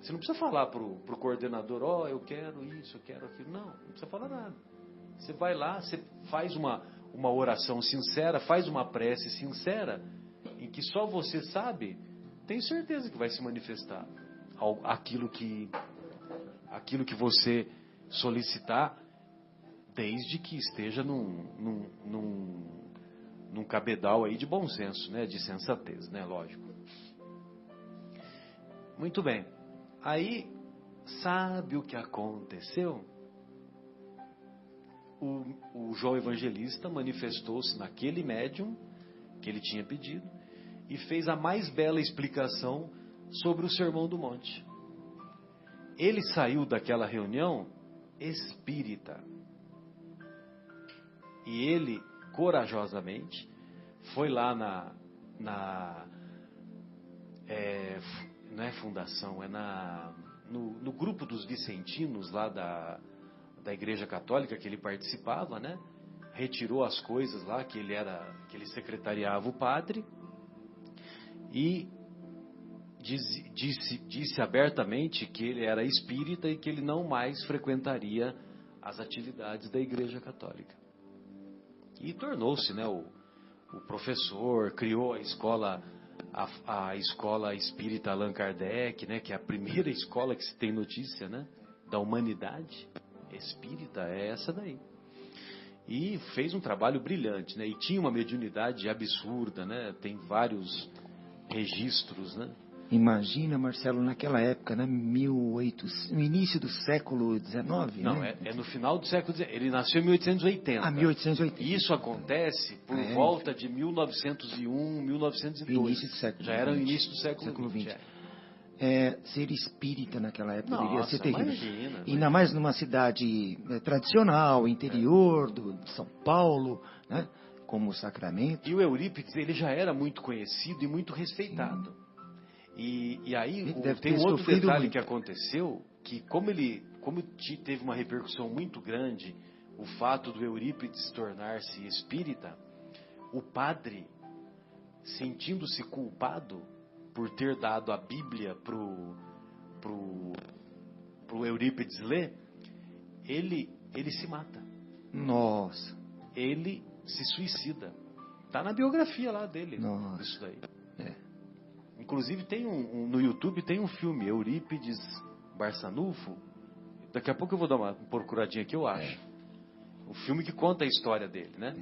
você não precisa falar pro coordenador, eu quero isso, eu quero aquilo. Não precisa falar nada. Você vai lá, você faz uma oração sincera, faz uma prece sincera, em que só você sabe, tenho certeza que vai se manifestar aquilo que você solicitar, desde que esteja num cabedal aí de bom senso, né? De sensatez, né? Lógico. Muito bem. Aí, sabe o que aconteceu? O João Evangelista manifestou-se naquele médium que ele tinha pedido e fez a mais bela explicação sobre o Sermão do Monte. Ele saiu daquela reunião espírita. E ele, corajosamente, foi lá não é fundação, no grupo dos vicentinos lá da Igreja Católica que ele participava, né? Retirou as coisas lá que ele secretariava o padre e disse abertamente que ele era espírita e que ele não mais frequentaria as atividades da Igreja Católica. E tornou-se, né, o professor, criou a escola espírita Allan Kardec, né, que é a primeira escola que se tem notícia, né, da humanidade espírita, é essa daí. E fez um trabalho brilhante, né, e tinha uma mediunidade absurda, né, tem vários registros, né. Imagina, Marcelo, naquela época, né, no início do século XIX. Não, né? é no final do século XIX. Ele nasceu em 1880. 1880. Isso acontece por volta de 1901, 1902. Início do século Já era o início do século XX. Ser espírita naquela época Nossa, devia ser terrível. Imagina. Ainda mais numa cidade tradicional, interior de São Paulo, né, como Sacramento. E o Eurípides, ele já era muito conhecido e muito respeitado. Sim. E aí tem um outro detalhe que aconteceu, que como teve uma repercussão muito grande, o fato do Eurípides tornar-se espírita, o padre, sentindo-se culpado por ter dado a Bíblia pro Eurípides ler, ele se mata. Nossa. Ele se suicida. Tá na biografia lá dele. Nossa. Isso daí. Inclusive tem no YouTube tem um filme, Eurípides Barçanufo. Daqui a pouco eu vou dar uma procuradinha aqui, eu acho. O filme que conta a história dele, né?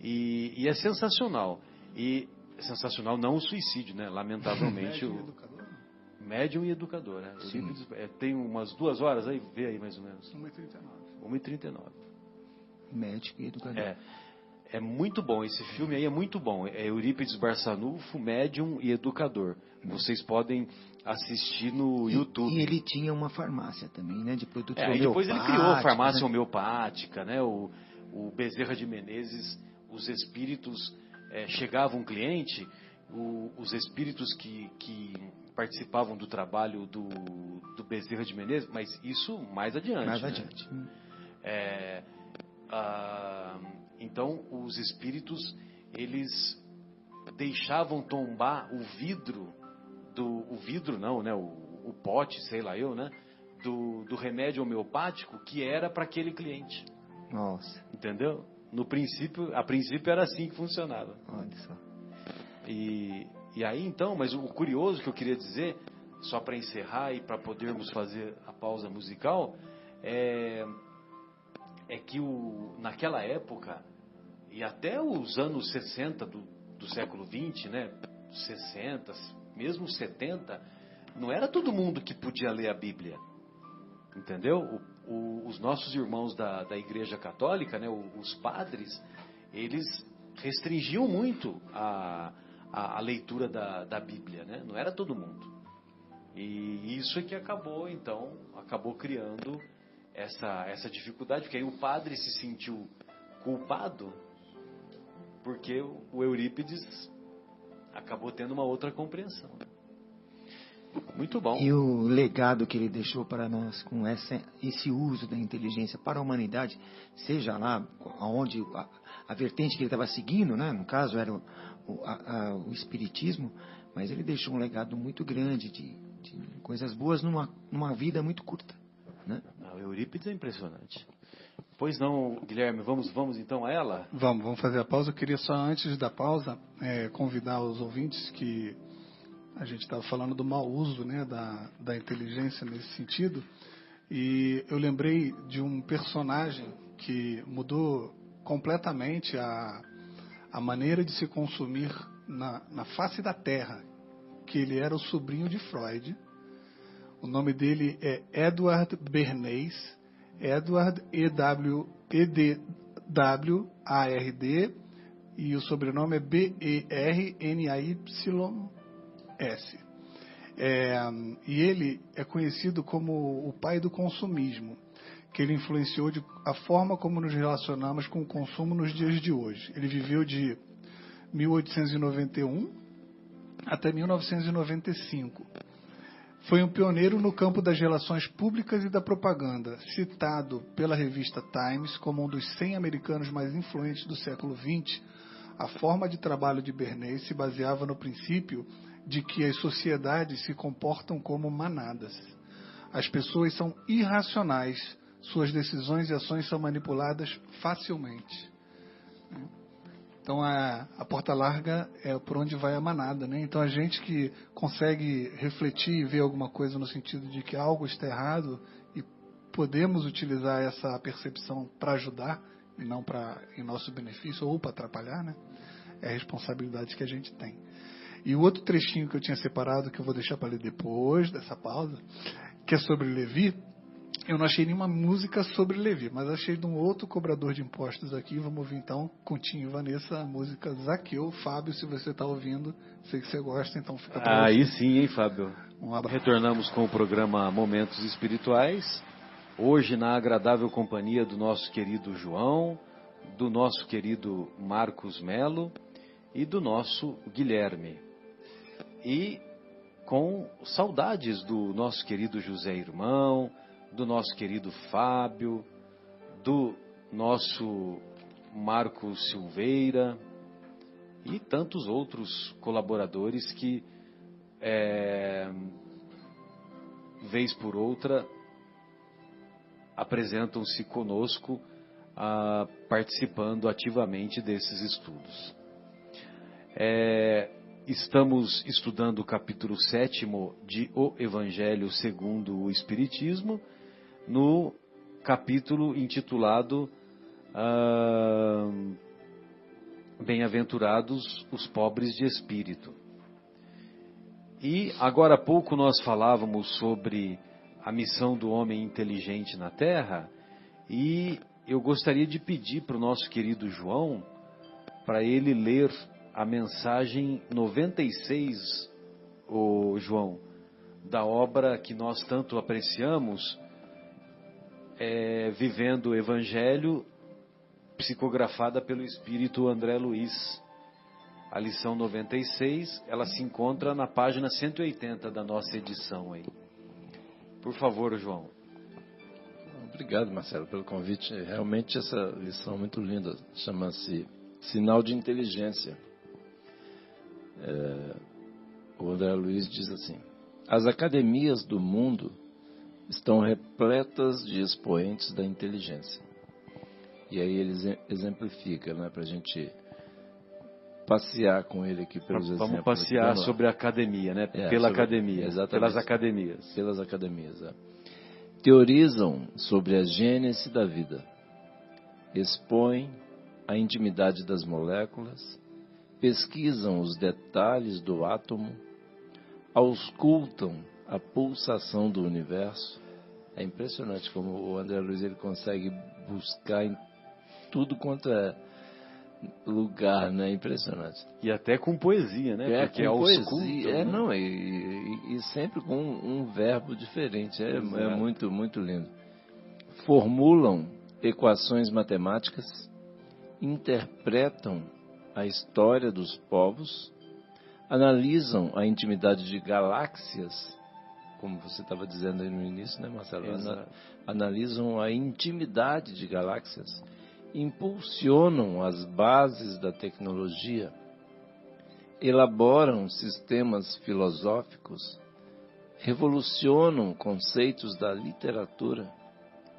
E é sensacional. E é sensacional não o suicídio, né? Lamentavelmente. Médium e educador, né? Eurípides, tem umas 2 horas aí, vê aí mais ou menos. 1h39. Médico e educador. É muito bom, esse filme aí é muito bom. É Eurípides Barçanufo, médium e educador. Vocês podem assistir no YouTube. E ele tinha uma farmácia também, né? De produtos homeopáticos. E depois ele criou a farmácia homeopática, né? O Bezerra de Menezes, os espíritos, chegava um cliente, os espíritos que participavam do trabalho do Bezerra de Menezes, mas isso mais adiante. Mais adiante. Então, os espíritos, eles deixavam tombar o pote, sei lá eu, né? Do remédio homeopático que era para aquele cliente. Nossa. Entendeu? A princípio era assim que funcionava. Olha só. E aí, então, mas o curioso que eu queria dizer, só para encerrar e para podermos fazer a pausa musical, é que naquela época, e até os anos 60 do século XX, né, 60, mesmo 70, não era todo mundo que podia ler a Bíblia. Entendeu? Os nossos irmãos da Igreja Católica, né, os padres, eles restringiam muito a leitura da Bíblia, né? Não era todo mundo. E isso é que acabou criando essa dificuldade, porque aí o padre se sentiu culpado, porque o Eurípides acabou tendo uma outra compreensão. Muito bom. E o legado que ele deixou para nós com esse uso da inteligência para a humanidade, seja lá onde a vertente que ele estava seguindo, né? No caso era o espiritismo, mas ele deixou um legado muito grande de coisas boas numa vida muito curta, né? O Eurípides é impressionante. Pois não, Guilherme, vamos então a ela? Vamos fazer a pausa. Eu queria só, antes da pausa, convidar os ouvintes que a gente estava falando do mau uso, né, da inteligência nesse sentido, e eu lembrei de um personagem que mudou completamente a maneira de se consumir na face da Terra, que ele era o sobrinho de Freud. O nome dele é Edward Bernays, Edward E-D-W-A-R-D, e o sobrenome é B-E-R-N-A-Y-S. E ele é conhecido como o pai do consumismo, que ele influenciou a forma como nos relacionamos com o consumo nos dias de hoje. Ele viveu de 1891 até 1995. Foi um pioneiro no campo das relações públicas e da propaganda, citado pela revista Times como um dos 100 americanos mais influentes do século XX. A forma de trabalho de Bernays se baseava no princípio de que as sociedades se comportam como manadas. As pessoas são irracionais, suas decisões e ações são manipuladas facilmente. Então a porta larga é por onde vai a manada, né? Então a gente que consegue refletir e ver alguma coisa no sentido de que algo está errado e podemos utilizar essa percepção para ajudar e não em nosso benefício ou para atrapalhar, né? É a responsabilidade que a gente tem. E o outro trechinho que eu tinha separado, que eu vou deixar para ler depois dessa pausa, que é sobre Levi, eu não achei nenhuma música sobre Levi, mas achei de um outro cobrador de impostos aqui. Vamos ouvir então, Continho e Vanessa, a música Zaqueu. Fábio, se você está ouvindo, sei que você gosta, então fica para Aí sim, hein, Fábio? Um abraço. Retornamos com o programa Momentos Espirituais, hoje na agradável companhia do nosso querido João, do nosso querido Marcos Melo e do nosso Guilherme. E com saudades do nosso querido José Irmão, do nosso querido Fábio, do nosso Marcos Silveira e tantos outros colaboradores que, vez por outra, apresentam-se conosco, participando ativamente desses estudos. Estamos estudando o capítulo 7º de O Evangelho segundo o Espiritismo, no capítulo intitulado Bem-aventurados os pobres de espírito. E agora há pouco nós falávamos sobre a missão do homem inteligente na Terra, e eu gostaria de pedir para o nosso querido João, para ele ler a mensagem 96, João, da obra que nós tanto apreciamos, Vivendo o Evangelho, psicografada pelo Espírito André Luiz. A lição 96, ela se encontra na página 180 da nossa edição aí. Por favor, João. Obrigado, Marcelo, pelo convite. Realmente essa lição é muito linda. Chama-se Sinal de Inteligência. O André Luiz diz assim: as academias do mundo estão repletas de expoentes da inteligência. E aí ele exemplifica, né, para a gente passear com ele aqui pelos exemplos. Vamos passear sobre a academia, né? Pela academia. Exatamente. Pelas academias. Pelas academias, Teorizam sobre a gênese da vida. Expõem a intimidade das moléculas. Pesquisam os detalhes do átomo. Auscultam a pulsação do universo. É impressionante como o André Luiz ele consegue buscar em tudo quanto é lugar, né? Impressionante. E até com poesia, né? Porque com aos poesia, cultos, né? não, e sempre com um verbo diferente. É muito, muito lindo. Formulam equações matemáticas, interpretam a história dos povos, analisam a intimidade de galáxias, como você estava dizendo aí no início, né, Marcelo? Analisam a intimidade de galáxias, impulsionam as bases da tecnologia, elaboram sistemas filosóficos, revolucionam conceitos da literatura,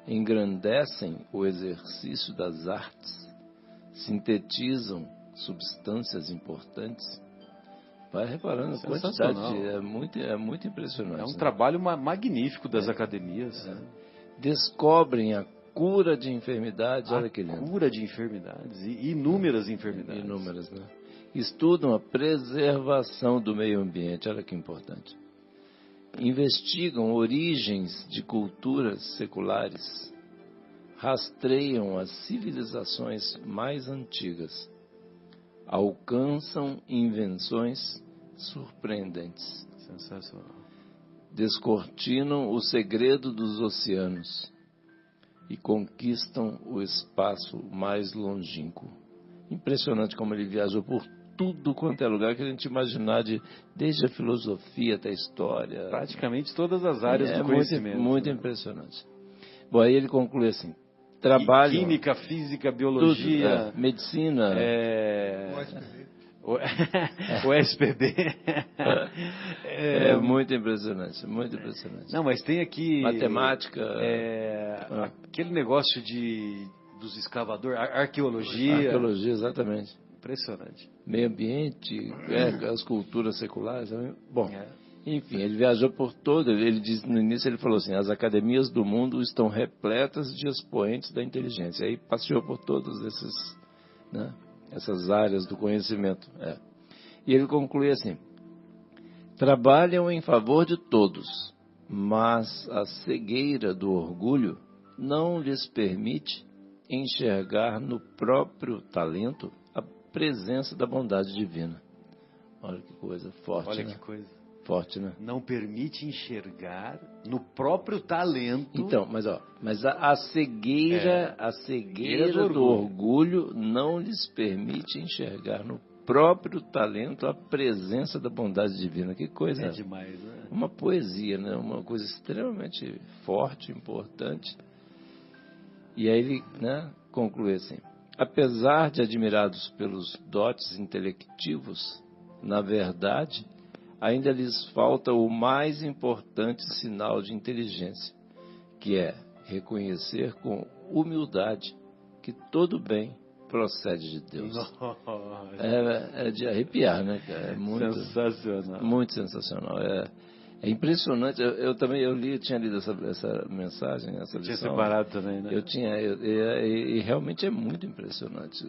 engrandecem o exercício das artes, sintetizam substâncias importantes. Vai reparando a quantidade, é muito impressionante. É um né? trabalho magnífico das academias. Né? Descobrem a cura de enfermidades, olha que lindo. Cura de enfermidades, e inúmeras enfermidades. Inúmeras, né? Estudam a preservação do meio ambiente, olha que importante. Investigam origens de culturas seculares, rastreiam as civilizações mais antigas, alcançam invenções surpreendentes. Sensacional. Descortinam o segredo dos oceanos e conquistam o espaço mais longínquo. Impressionante como ele viajou por tudo quanto é lugar que a gente imaginar, desde a filosofia até a história. Praticamente todas as áreas do conhecimento. Muito impressionante. Bom, aí ele conclui assim, trabalho... Química, física, biologia... Tudo, medicina... O SPB. Muito impressionante, muito impressionante. Não, mas tem aqui... Matemática... aquele negócio dos escavadores, arqueologia... Arqueologia, exatamente. Impressionante. Meio ambiente, as culturas seculares. Bom, enfim, ele viajou por todo. Ele disse no início, ele falou assim: as academias do mundo estão repletas de expoentes da inteligência. Aí passeou por todas essas áreas do conhecimento. E ele conclui assim: trabalham em favor de todos, mas a cegueira do orgulho não lhes permite enxergar no próprio talento a presença da bondade divina. Olha que coisa forte, Olha né? que coisa. Forte, né? Não permite enxergar no próprio talento. Então, mas a cegueira, do orgulho não lhes permite enxergar no próprio talento a presença da bondade divina. Que coisa. É demais, né? Uma poesia, né? Uma coisa extremamente forte, importante. E aí ele, conclui assim: apesar de admirados pelos dotes intelectivos, na verdade, ainda lhes falta o mais importante sinal de inteligência, que é reconhecer com humildade que todo bem procede de Deus. É de arrepiar, né, cara? É muito sensacional. Muito sensacional. É impressionante. Eu tinha lido essa mensagem, essa lição. Tinha separado também, né? Eu tinha, e realmente é muito impressionante.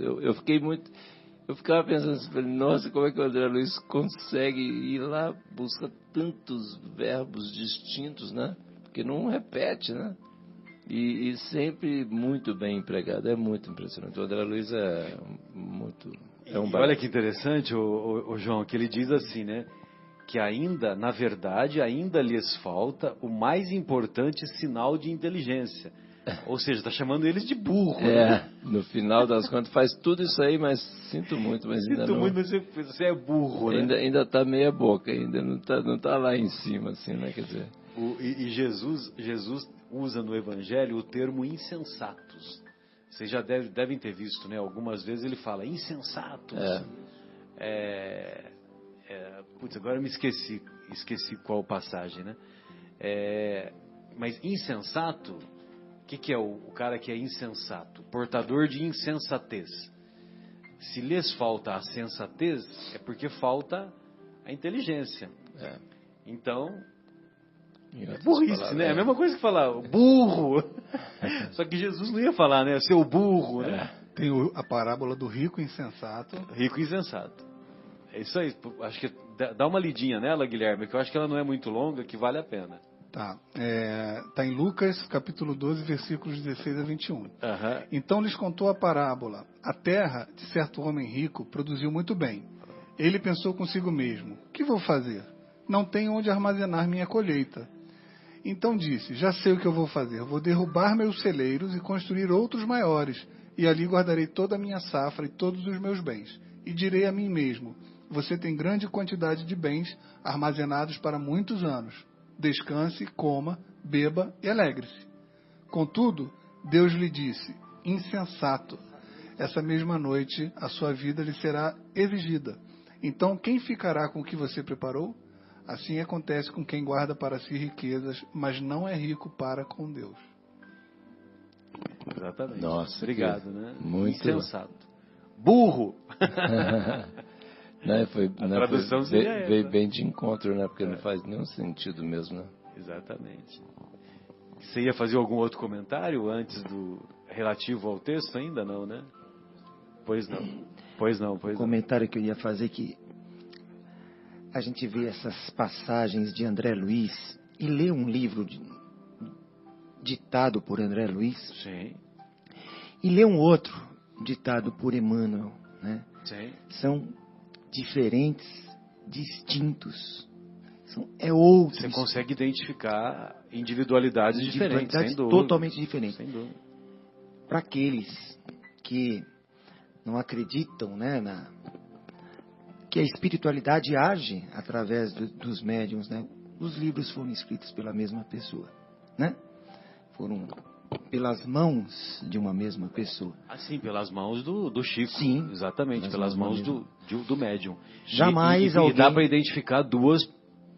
Eu ficava pensando assim, nossa, como é que o André Luiz consegue ir lá, busca tantos verbos distintos, né? Porque não repete, né? E sempre muito bem empregado. É muito impressionante. O André Luiz é um barato. Olha que interessante, o João, que ele diz assim, né? Que ainda, na verdade, ainda lhes falta o mais importante sinal de inteligência. Ou seja, está chamando eles de burro. Né? No final das contas, faz tudo isso aí, mas sinto muito, mas ainda não... Sinto muito, você é burro, né? Ainda está meia boca, ainda não tá lá em cima, assim, né? Quer dizer... E Jesus usa no Evangelho o termo insensatos. Vocês já devem ter visto, né? Algumas vezes ele fala insensatos. Putz, agora eu me esqueci qual passagem, né? Mas insensato, o que é o cara que é insensato? Portador de insensatez. Se lhes falta a sensatez, é porque falta a inteligência. Então, burrice, né? É a mesma coisa que falar burro. Só que Jesus não ia falar, né? Seu burro, né? Tem a parábola do rico insensato. Rico insensato. É isso aí. Acho que dá uma lidinha nela, Guilherme, que eu acho que ela não é muito longa, que vale a pena. Tá. Tá em Lucas, capítulo 12, versículos 16 a 21. Então lhes contou a parábola. A terra de certo homem rico produziu muito bem. Ele pensou consigo mesmo: que vou fazer? Não tenho onde armazenar minha colheita. Então disse: já sei o que eu vou fazer. Vou derrubar meus celeiros e construir outros maiores, e ali guardarei toda a minha safra e todos os meus bens. E direi a mim mesmo: você tem grande quantidade de bens armazenados para muitos anos. Descanse, coma, beba e alegre-se. Contudo, Deus lhe disse: insensato, essa mesma noite a sua vida lhe será exigida. Então quem ficará com o que você preparou? Assim acontece com quem guarda para si riquezas, mas não é rico para com Deus. Exatamente. Nossa, obrigado, né? Muito Insensato. Burro! Né, A tradução seria essa. veio bem de encontro, né? Porque não faz nenhum sentido mesmo, né? Exatamente. Você ia fazer algum outro comentário antes do relativo ao texto ainda? Não, né? Pois não. O comentário que eu ia fazer é que a gente vê essas passagens de André Luiz e lê um livro ditado por André Luiz. Sim. E lê um outro ditado por Emmanuel, né? Sim. São diferentes, distintos. Outros. Você consegue identificar individualidades diferentes, sem dúvida. Totalmente diferentes. Sem dúvida. Para aqueles que não acreditam, né, que a espiritualidade age através dos médiuns, né? Os livros foram escritos pela mesma pessoa, né? Foram pelas mãos de uma mesma pessoa. Assim, pelas mãos do Chico. Sim. Exatamente, pelas mãos do médium. Jamais e alguém... dá para identificar duas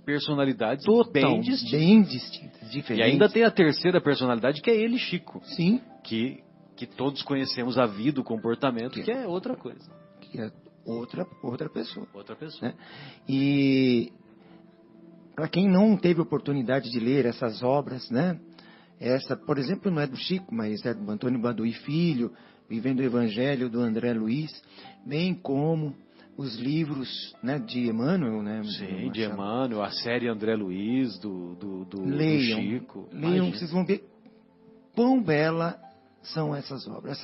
personalidades bem distintas. Diferentes. E ainda tem a terceira personalidade, que é ele, Chico. Sim. Que todos conhecemos a vida, o comportamento, que é outra coisa. Que é outra pessoa. Outra pessoa. Né? E para quem não teve oportunidade de ler essas obras, né? Essa, por exemplo, não é do Chico, mas é do Antônio Baduy Filho, Vivendo o Evangelho, do André Luiz, bem como os livros, né, de Emmanuel, né? Sim, de Emmanuel, a série André Luiz, do Chico. Leiam, vocês vão ver quão bela são essas obras.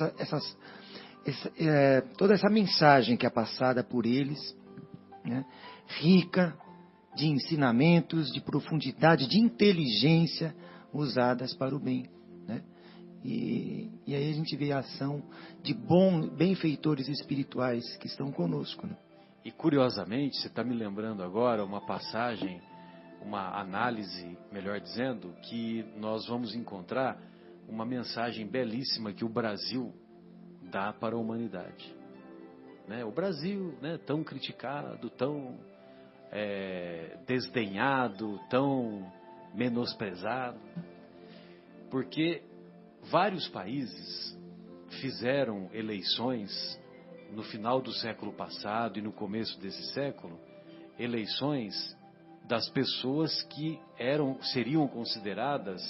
Toda essa mensagem que é passada por eles, né, rica de ensinamentos, de profundidade, de inteligência, usadas para o bem, né? E aí a gente vê a ação de benfeitores espirituais que estão conosco, né? E curiosamente, você está me lembrando agora uma passagem, uma análise, melhor dizendo, que nós vamos encontrar uma mensagem belíssima que o Brasil dá para a humanidade, né? O Brasil, né, tão criticado, tão desdenhado, tão menosprezado, porque vários países fizeram eleições no final do século passado e no começo desse século, eleições das pessoas que seriam consideradas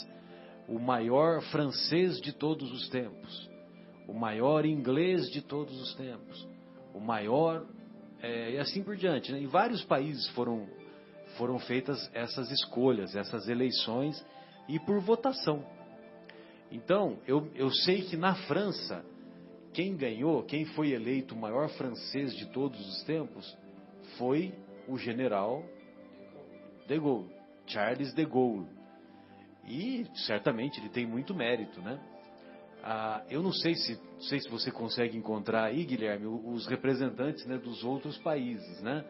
o maior francês de todos os tempos, o maior inglês de todos os tempos, o maior, e assim por diante, né? Em vários países foram feitas essas escolhas, essas eleições, e por votação. Então, eu sei que na França, quem ganhou, quem foi eleito o maior francês de todos os tempos, foi o general de Gaulle, Charles de Gaulle. E certamente ele tem muito mérito, né? Eu não sei se você consegue encontrar aí, Guilherme, os representantes, né, dos outros países, né?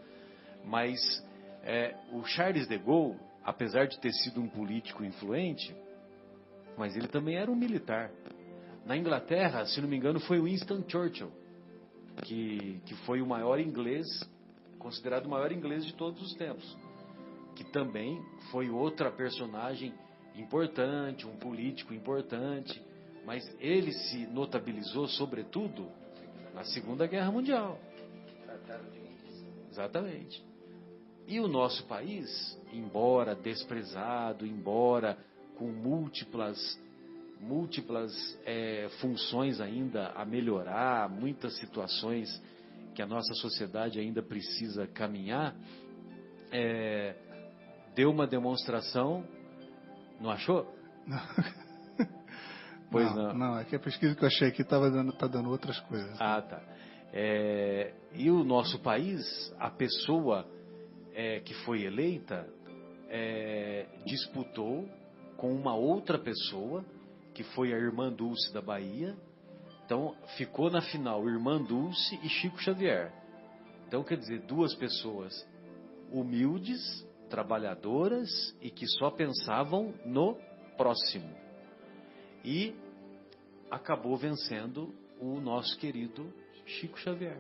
Mas o Charles de Gaulle, apesar de ter sido um político influente, mas ele também era um militar. Na Inglaterra, se não me engano, foi Winston Churchill, que foi o maior inglês, considerado o maior inglês de todos os tempos, que também foi outra personagem importante, um político importante, mas ele se notabilizou sobretudo na Segunda Guerra Mundial. Exatamente. E o nosso país, embora desprezado, embora com múltiplas funções ainda a melhorar, muitas situações que a nossa sociedade ainda precisa caminhar, deu uma demonstração Não achou? Pois não. Não, é que a pesquisa que eu achei aqui tá dando outras coisas. Ah, tá. E o nosso país, a pessoa que foi eleita, disputou com uma outra pessoa, que foi a Irmã Dulce da Bahia. Então, ficou na final Irmã Dulce e Chico Xavier. Então, quer dizer, duas pessoas humildes, trabalhadoras e que só pensavam no próximo. E acabou vencendo o nosso querido Chico Xavier,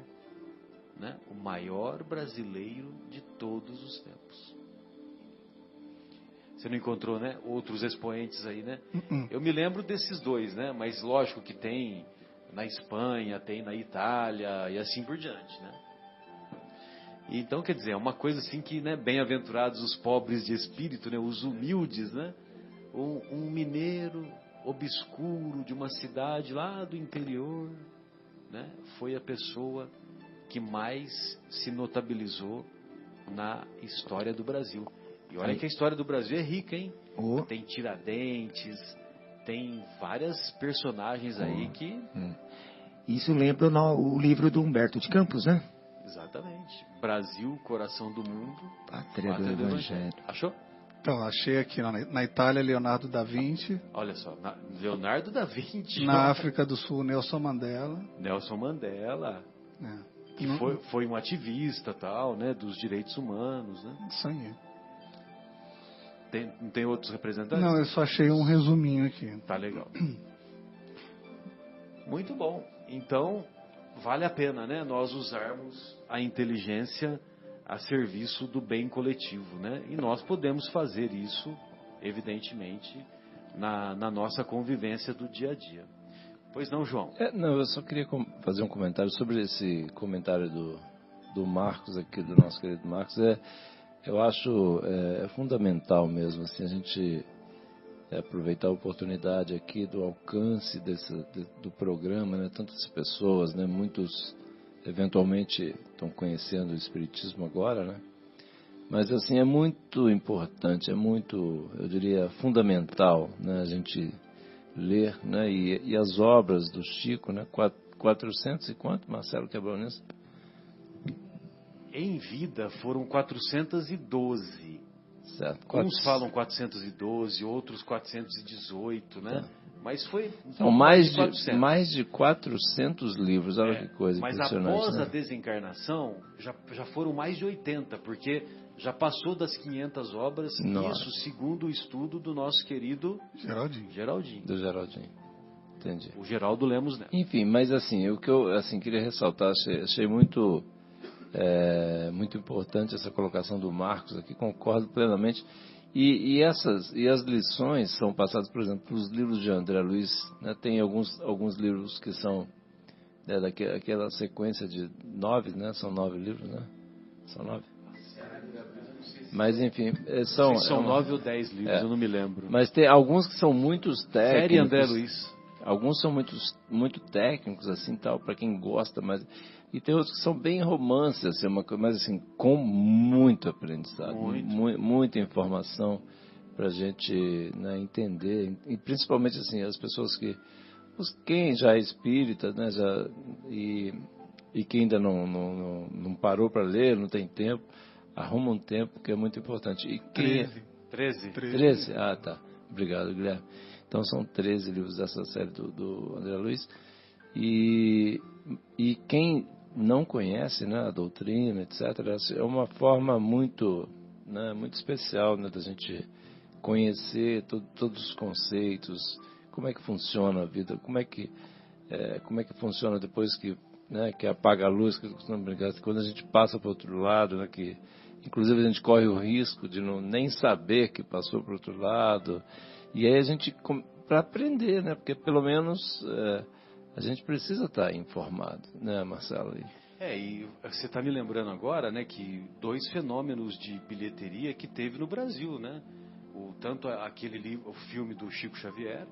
né? O maior brasileiro de todos os tempos. Você não encontrou, né, outros expoentes aí, né? Eu me lembro desses dois, né? Mas lógico que tem na Espanha, tem na Itália e assim por diante, né? Então, quer dizer, é uma coisa assim que, né, bem-aventurados os pobres de espírito, né, os humildes, né? Um mineiro obscuro de uma cidade lá do interior, né, foi a pessoa que mais se notabilizou na história do Brasil. E olha que a história do Brasil é rica, hein? Tem Tiradentes, tem várias personagens aí que... Isso lembra o livro do Humberto de Campos, né? Exatamente. Brasil, coração do mundo. Pátria do Evangelho. Achou? Então, achei aqui na Itália, Leonardo da Vinci. Olha só, Leonardo da Vinci. Na África do Sul, Nelson Mandela. Nelson Mandela. Que foi um ativista, tal, né, dos direitos humanos, né? Isso aí. Não tem outros representantes? Não, eu só achei um resuminho aqui. Tá legal. Muito bom. Então, vale a pena, né, nós usarmos a inteligência a serviço do bem coletivo, né? E nós podemos fazer isso, evidentemente, na nossa convivência do dia a dia. Pois não, João? Não, eu só queria fazer um comentário sobre esse comentário do Marcos aqui, do nosso querido Marcos. Eu acho fundamental mesmo, assim, a gente aproveitar a oportunidade aqui do alcance do programa, né? Tantas pessoas, né? Muitos eventualmente estão conhecendo o Espiritismo agora, né? Mas assim, é muito importante, é muito, eu diria, fundamental, né? A gente ler, né? E as obras do Chico, né? 400 e quanto, Marcelo quebrou nisso? Em vida foram 412. Certo. Uns falam 412, outros 418, né? Tá. Mas foi São mais de 400 livros, olha que coisa mas impressionante. Mas após né? a desencarnação, já foram mais de 80, porque já passou das 500 obras, Nossa. isso segundo o estudo do nosso querido Geraldinho. Do Geraldinho. Entendi. O Geraldo Lemos Neto. Enfim, mas assim, o que eu queria ressaltar, achei muito importante essa colocação do Marcos aqui, concordo plenamente. E as lições são passadas, por exemplo, nos livros de André Luiz, né? Tem alguns livros que são daquela sequência de 9, né? São 9 livros, né? São 9? Mas enfim, são 9 ou 10 livros, eu não me lembro. Mas tem alguns que são muito técnicos. Série André Luiz. Alguns são muito técnicos, assim, tal, para quem gosta, mas... E tem outros que são bem romances, assim, mas assim, com muito aprendizado, muita informação para a gente, né, entender, e principalmente assim, as pessoas quem já é espírita, né, e quem ainda não parou para ler, não tem tempo, arruma um tempo, que é muito importante. E 13? Ah, tá. Obrigado, Guilherme. Então são 13 livros dessa série do André Luiz. E quem não conhece, né, a doutrina, etc., é uma forma muito especial, né, da gente conhecer todos os conceitos, como é que funciona a vida, como é que funciona depois que apaga a luz, quando a gente passa para o outro lado, né, que inclusive a gente corre o risco de nem saber que passou para o outro lado. E aí a gente, para aprender, né, porque pelo menos... a gente precisa estar informado, né, Marcelo? E você está me lembrando agora, né, que 2 fenômenos de bilheteria que teve no Brasil, né? Tanto aquele livro, o filme do Chico Xavier,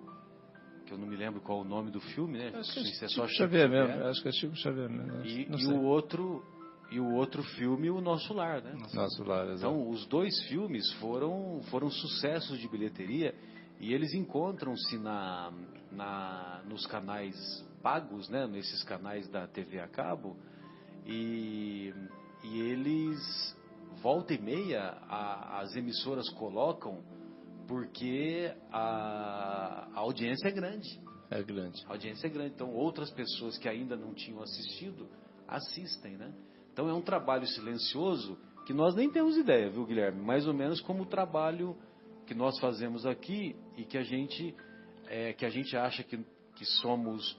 que eu não me lembro qual o nome do filme, né? Acho que é só Chico Xavier mesmo. Acho que é Chico Xavier mesmo. E o outro filme, O Nosso Lar, né? Nosso Lar, exato. Então, os 2 filmes foram sucessos de bilheteria E eles encontram-se nos canais pagos, né, nesses canais da TV a cabo, e eles, volta e meia, as emissoras colocam, porque a audiência é grande. É grande. A audiência é grande, então outras pessoas que ainda não tinham assistido, assistem, né? Então é um trabalho silencioso que nós nem temos ideia, viu, Guilherme? Mais ou menos como o trabalho que nós fazemos aqui e que a gente acha que somos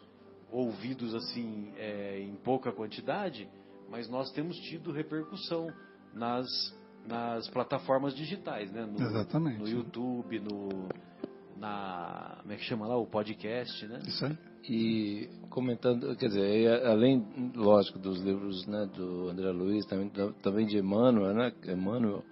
ouvidos assim em pouca quantidade, mas nós temos tido repercussão nas plataformas digitais, né? Exatamente. No YouTube, como é que chama lá? O podcast, né? Isso aí. E comentando, quer dizer, além, lógico, dos livros, né, do André Luiz, também de Emmanuel, né? Emmanuel,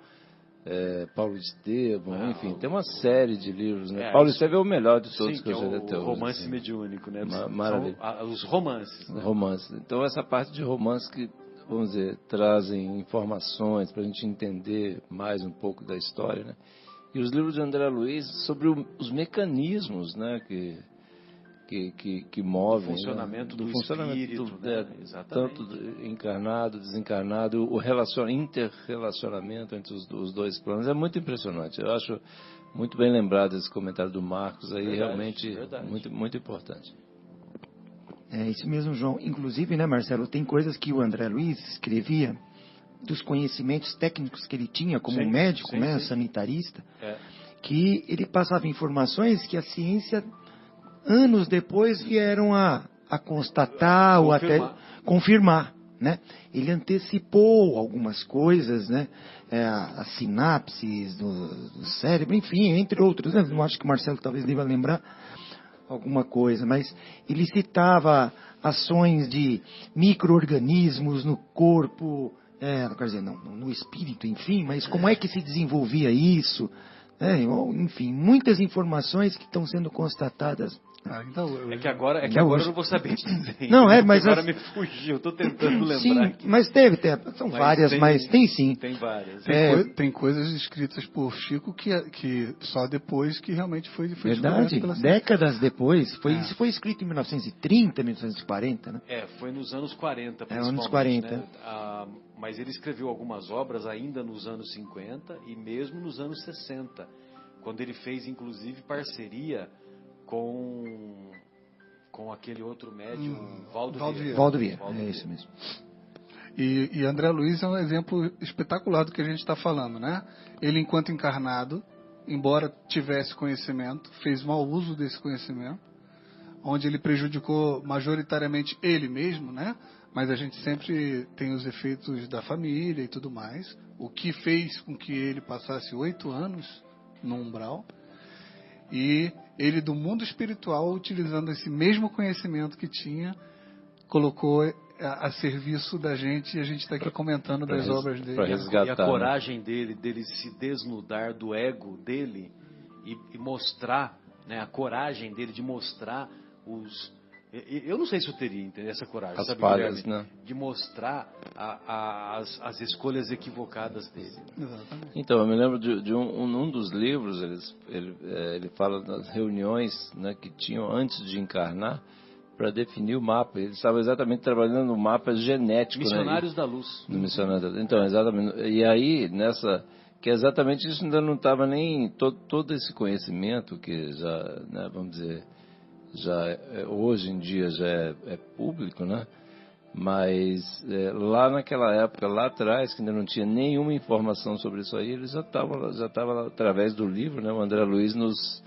Paulo Estevam, enfim, tem uma série de livros, né? Paulo Estevam é o melhor de todos, sim, que eu já li até o hoje. romance Assim. mediúnico, né? Maravilha. São os romances. Né? Romances. Então, essa parte de romance que, vamos dizer, trazem informações para a gente entender mais um pouco da história, né? E os livros de André Luiz sobre os mecanismos, né, que movem, do funcionamento, né, do funcionamento espírito, né? Exatamente. tanto encarnado, desencarnado, o interrelacionamento entre os dois planos é muito impressionante. Eu acho muito bem lembrado esse comentário do Marcos aí, realmente muito, muito importante. É isso mesmo, João. Inclusive, né, Marcelo, tem coisas que o André Luiz escrevia dos conhecimentos técnicos que ele tinha como médico, né, sanitarista, que ele passava informações que a ciência, anos depois, vieram a constatar ou até confirmar, né? Ele antecipou algumas coisas, né? As sinapses do cérebro, enfim, entre outros, né? Não acho que o Marcelo talvez deva lembrar alguma coisa, mas ele citava ações de micro-organismos no corpo, quer dizer, não, no espírito, enfim, mas como é que se desenvolvia isso, enfim, muitas informações que estão sendo constatadas. Agora eu não vou saber dizer. Não, mas agora me fugiu, estou tentando lembrar. Sim, aqui. mas são várias, mas tem sim. Tem várias. Tem coisas escritas por Chico que só depois que realmente foi verdade, décadas depois. Isso foi escrito em 1930, 1940, né? Foi nos anos 40, principalmente. Anos 40. Né? Mas ele escreveu algumas obras ainda nos anos 50 e mesmo nos anos 60, quando ele fez, inclusive, parceria com aquele outro médium, Valdo Vieira. É isso mesmo. E André Luiz é um exemplo espetacular do que a gente está falando, né? Ele, enquanto encarnado, embora tivesse conhecimento, fez mau uso desse conhecimento, onde ele prejudicou majoritariamente ele mesmo, né? Mas a gente sempre tem os efeitos da família e tudo mais, o que fez com que ele passasse 8 anos no umbral. E ele, do mundo espiritual, utilizando esse mesmo conhecimento que tinha, colocou a serviço da gente, e a gente está aqui comentando das obras dele. E a coragem dele se desnudar do ego dele e mostrar, né, a coragem dele de mostrar eu não sei se eu teria essa coragem, as falhas, né? De mostrar as escolhas equivocadas dele. Exatamente. Então, eu me lembro de um dos livros, ele fala das reuniões, né, que tinham antes de encarnar, para definir o mapa. Ele estava exatamente trabalhando no mapa genético. Missionários, né? da Luz. No Missionários da Luz. Então, exatamente. E aí, que exatamente isso ainda não estava nem todo esse conhecimento que já, né, vamos dizer, hoje em dia já é público, né? Mas lá naquela época, lá atrás, que ainda não tinha nenhuma informação sobre isso aí, ele já estava através do livro, né? O André Luiz nos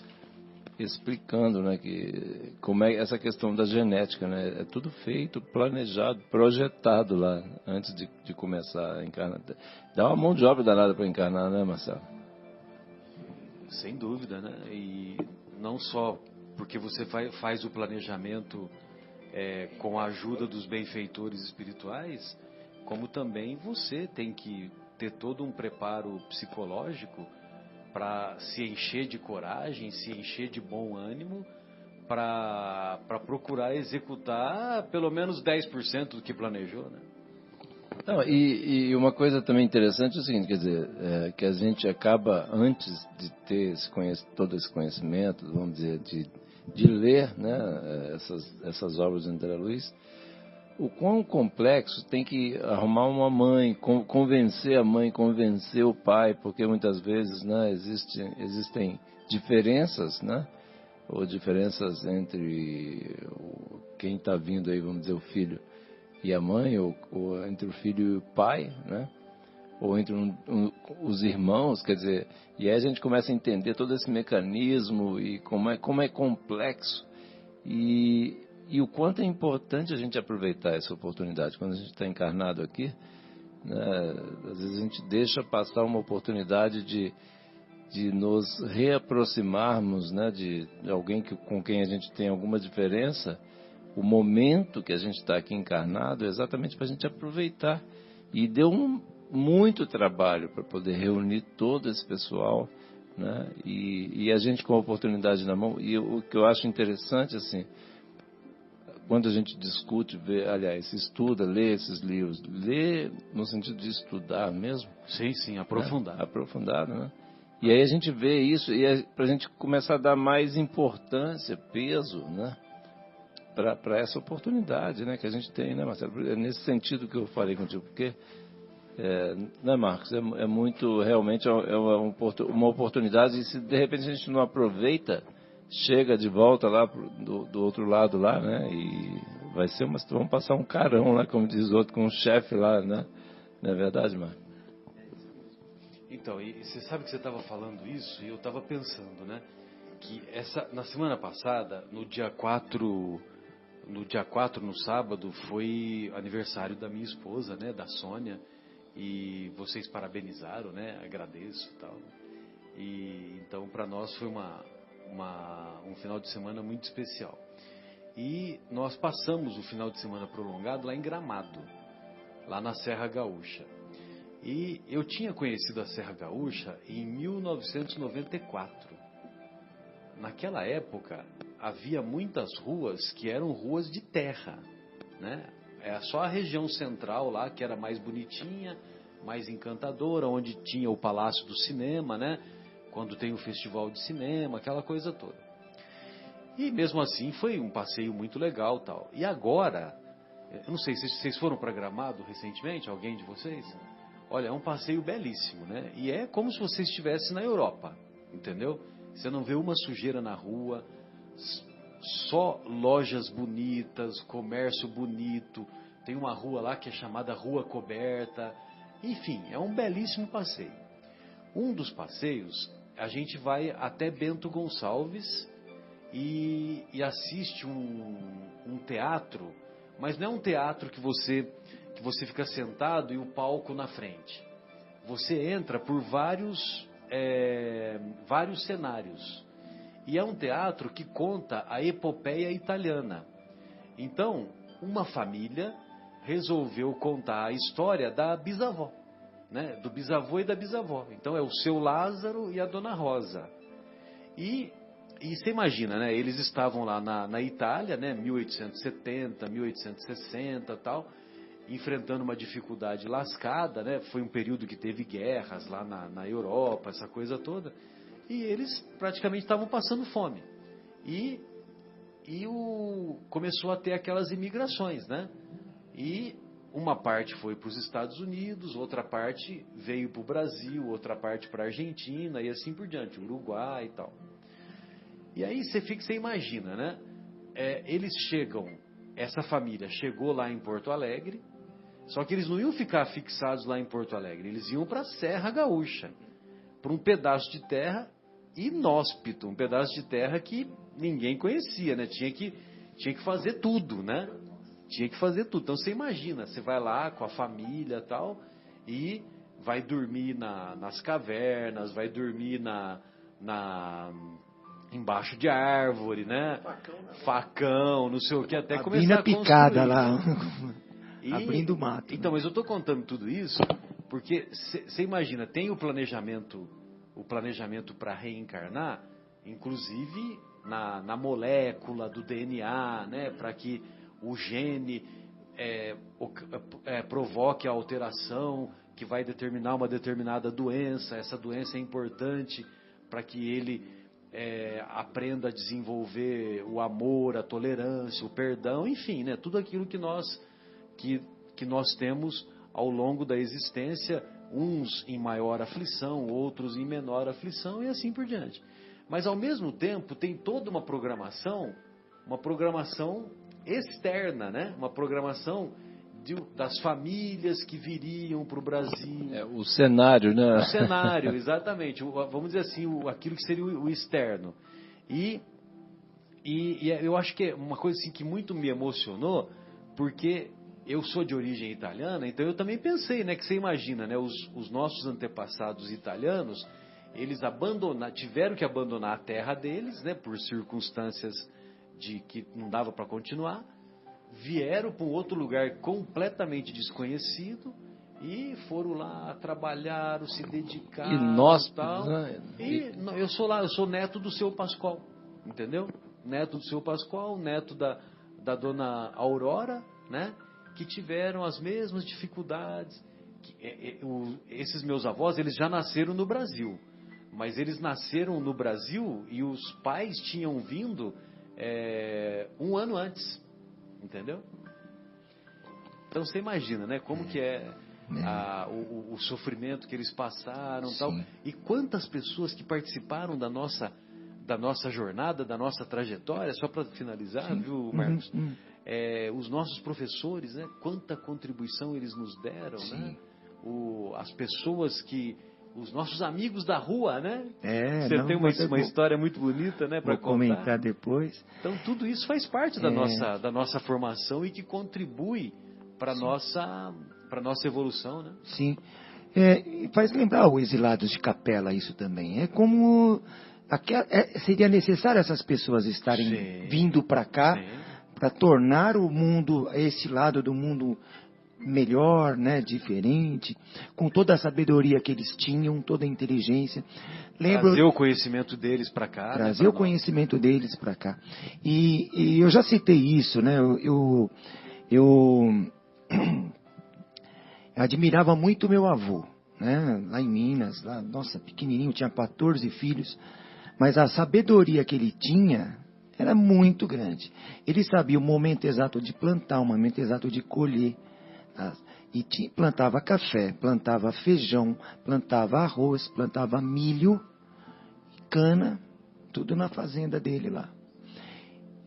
explicando, né, que como é essa questão da genética, né? É tudo feito, planejado, projetado lá antes de começar a encarnar. Dá uma mão de obra danada para encarnar, né, Marcelo? Sem dúvida, né? E não só porque você faz o planejamento com a ajuda dos benfeitores espirituais, como também você tem que ter todo um preparo psicológico para se encher de coragem, se encher de bom ânimo, para procurar executar pelo menos 10% do que planejou, né? Não, e uma coisa também interessante é o seguinte, quer dizer, que a gente acaba, antes de ter todo esse conhecimento, vamos dizer, de ler, né, essas obras do André Luiz, o quão complexo tem que arrumar uma mãe, convencer a mãe, convencer o pai, porque muitas vezes, né, existem diferenças, né, ou diferenças entre quem está vindo aí, vamos dizer, o filho e a mãe, ou entre o filho e o pai, né? Ou entre os irmãos, quer dizer, e aí a gente começa a entender todo esse mecanismo e como é complexo e o quanto é importante a gente aproveitar essa oportunidade. Quando a gente está encarnado aqui, né, às vezes a gente deixa passar uma oportunidade de nos reaproximarmos, né, de alguém com quem a gente tem alguma diferença. O momento que a gente está aqui encarnado é exatamente para a gente aproveitar. E deu muito trabalho para poder reunir todo esse pessoal, né? E a gente com a oportunidade na mão. E o que eu acho interessante, assim, quando a gente discute, estuda, lê esses livros, lê no sentido de estudar mesmo. Sim, aprofundar. Né? Aprofundado, né? E aí a gente vê isso, e para a gente começar a dar mais importância, peso, né? Para essa oportunidade, né, que a gente tem, né, Marcelo? É nesse sentido que eu falei contigo, porque, né, Marcos, é muito, realmente é uma oportunidade, e se de repente a gente não aproveita, chega de volta lá do outro lado lá, né, e vamos passar um carão lá, como diz o outro, com o chefe lá, né? Não é verdade, Marcos? Então, e você sabe que você estava falando isso, e eu estava pensando, né, que na semana passada, no dia 4, no sábado, foi aniversário da minha esposa, né, da Sônia, e vocês parabenizaram, né, agradeço e tal. E então para nós foi um final de semana muito especial. E nós passamos o final de semana prolongado lá em Gramado, lá na Serra Gaúcha. E eu tinha conhecido a Serra Gaúcha em 1994. Naquela época, havia muitas ruas que eram ruas de terra, né? É só a região central lá que era mais bonitinha, mais encantadora, onde tinha o Palácio do Cinema, né? Quando tem o Festival de Cinema, aquela coisa toda. E mesmo assim foi um passeio muito legal, tal. E agora, eu não sei se vocês foram para Gramado recentemente, alguém de vocês? Olha, é um passeio belíssimo, né? E é como se você estivesse na Europa, entendeu? Você não vê uma sujeira na rua, só lojas bonitas, comércio bonito. Tem uma rua lá que é chamada Rua Coberta. Enfim, é um belíssimo passeio. Um dos passeios, a gente vai até Bento Gonçalves e assiste um teatro, mas não é um teatro que você fica sentado e o palco na frente. Você entra por vários cenários. E é um teatro que conta a epopeia italiana. Então, uma família resolveu contar a história da bisavó, né? Do bisavô e da bisavó. Então é o seu Lázaro e a dona Rosa. E você imagina, né? Eles estavam lá na Itália, né? 1870, 1860 e tal, enfrentando uma dificuldade lascada, né? Foi um período que teve guerras lá na Europa, essa coisa toda. E eles praticamente estavam passando fome. E começou a ter aquelas imigrações, né? E uma parte foi para os Estados Unidos, outra parte veio para o Brasil, outra parte para a Argentina e assim por diante, Uruguai e tal. E aí você imagina, né? Essa família chegou lá em Porto Alegre, só que eles não iam ficar fixados lá em Porto Alegre, eles iam para a Serra Gaúcha, para um pedaço de terra inóspito, um pedaço de terra que ninguém conhecia, né? Tinha que fazer tudo, né? Tinha que fazer tudo. Então você imagina, você vai lá com a família e tal, e vai dormir nas cavernas, vai dormir embaixo de árvore, né? Facão, não sei o que, até começar a picada construir. lá, abrindo mato. Então, mas eu estou contando tudo isso porque você imagina, tem o planejamento para reencarnar, inclusive na molécula do DNA, né? Para que o gene provoque a alteração que vai determinar uma determinada doença. Essa doença é importante para que ele aprenda a desenvolver o amor, a tolerância, o perdão, enfim, né? Tudo aquilo que nós temos ao longo da existência, uns em maior aflição, outros em menor aflição e assim por diante. Mas ao mesmo tempo tem toda uma programação externa, né? Uma programação das famílias que viriam para o Brasil. O cenário, né? O cenário, exatamente. Vamos dizer assim, aquilo que seria o externo. E eu acho que é uma coisa assim que muito me emocionou, porque eu sou de origem italiana, então eu também pensei, né, que você imagina, né, os nossos antepassados italianos, eles tiveram que abandonar a terra deles, né, por circunstâncias de que não dava para continuar, vieram para um outro lugar completamente desconhecido e foram lá, trabalharam, se dedicaram, e nós, tal. Eu sou neto do seu Pascoal, entendeu? Neto do seu Pascoal, neto da dona Aurora, né? Que tiveram as mesmas dificuldades. Esses meus avós, eles já nasceram no Brasil, mas eles nasceram no Brasil e os pais tinham vindo 1 ano antes, entendeu? Então você imagina, né? Como que o sofrimento que eles passaram, tal. E quantas pessoas que participaram da nossa jornada, da nossa trajetória, só para finalizar, viu, Marcos? Os nossos professores, né? Quanta contribuição eles nos deram, né? As pessoas os nossos amigos da rua, né? Você tem uma história muito bonita, né? Para comentar depois. Então tudo isso faz parte da nossa formação e que contribui para nossa evolução, né? Sim. Faz lembrar o Exilados de Capela isso também. É como seria necessário essas pessoas estarem vindo para cá para tornar o mundo, esse lado do mundo melhor, né, diferente, com toda a sabedoria que eles tinham, toda a inteligência. Trazer o conhecimento deles para cá. Trazer o conhecimento deles para cá. E eu já citei isso, né? Eu admirava muito meu avô, né? Lá em Minas, nossa, pequenininho, tinha 14 filhos, mas a sabedoria que ele tinha era muito grande. Ele sabia o momento exato de plantar, o momento exato de colher. E plantava café, plantava feijão, plantava arroz, plantava milho, cana, tudo na fazenda dele lá.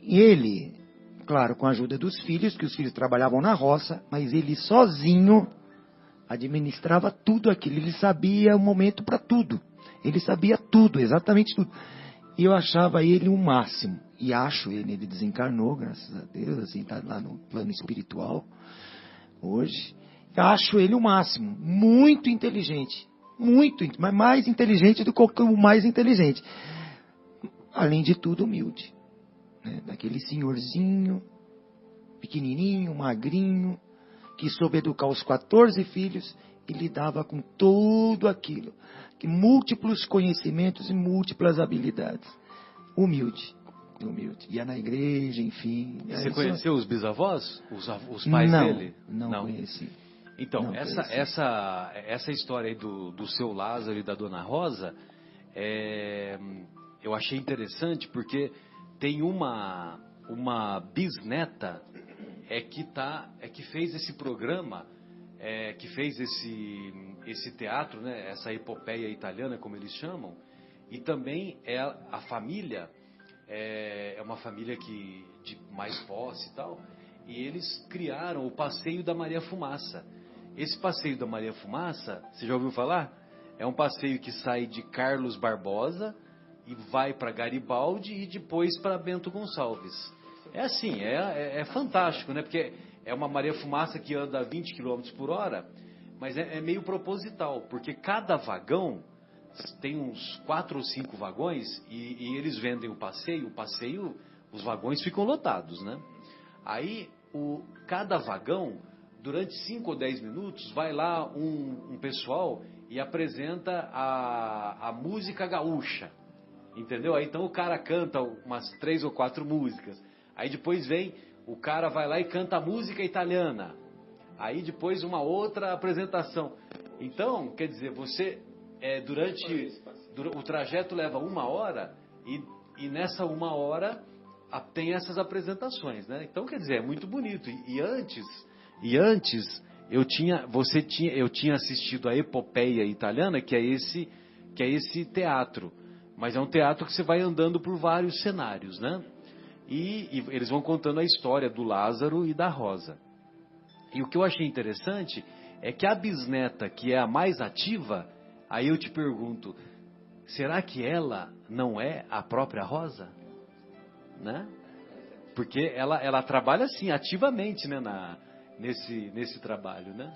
E ele, claro, com a ajuda dos filhos, que os filhos trabalhavam na roça, mas ele sozinho administrava tudo aquilo. Ele sabia o momento para tudo. Ele sabia tudo, exatamente tudo. E eu achava ele o máximo. E acho ele desencarnou, graças a Deus, assim, está lá no plano espiritual hoje. Eu acho ele o máximo. Muito inteligente. Mas mais inteligente do que o mais inteligente. Além de tudo, humilde. Né? Daquele senhorzinho, pequenininho, magrinho, que soube educar os 14 filhos e lidava com tudo aquilo. Múltiplos conhecimentos e múltiplas habilidades. Humilde. Ia na igreja, enfim. Você conheceu os bisavós? Os pais dele? Não conheci. Então, essa história aí do seu Lázaro e da dona Rosa, eu achei interessante porque tem uma bisneta que fez esse programa, que fez esse teatro, né, essa epopeia italiana, como eles chamam, e também a família é uma família de mais posse e tal, e eles criaram o Passeio da Maria Fumaça. Esse Passeio da Maria Fumaça, você já ouviu falar? É um passeio que sai de Carlos Barbosa e vai para Garibaldi e depois para Bento Gonçalves. É assim, é fantástico, né? Porque é uma Maria Fumaça que anda a 20 km por hora, mas é meio proposital, porque cada vagão tem uns 4 ou 5 vagões e eles vendem o passeio, os vagões ficam lotados, né? Aí, cada vagão, durante 5 ou 10 minutos, vai lá um pessoal e apresenta a música gaúcha, entendeu? Aí então o cara canta umas 3 ou 4 músicas. Aí depois vem o cara vai lá e canta música italiana. Aí depois uma outra apresentação. Então, quer dizer, você o trajeto leva 1 hora e nessa 1 hora tem essas apresentações, né? Então, quer dizer, é muito bonito. E antes eu tinha assistido a Epopeia Italiana, que é esse teatro. Mas é um teatro que você vai andando por vários cenários, né? E eles vão contando a história do Lázaro e da Rosa. E o que eu achei interessante é que a bisneta, que é a mais ativa, aí eu te pergunto, será que ela não é a própria Rosa? Né? Porque ela trabalha assim, ativamente, né, nesse trabalho, né?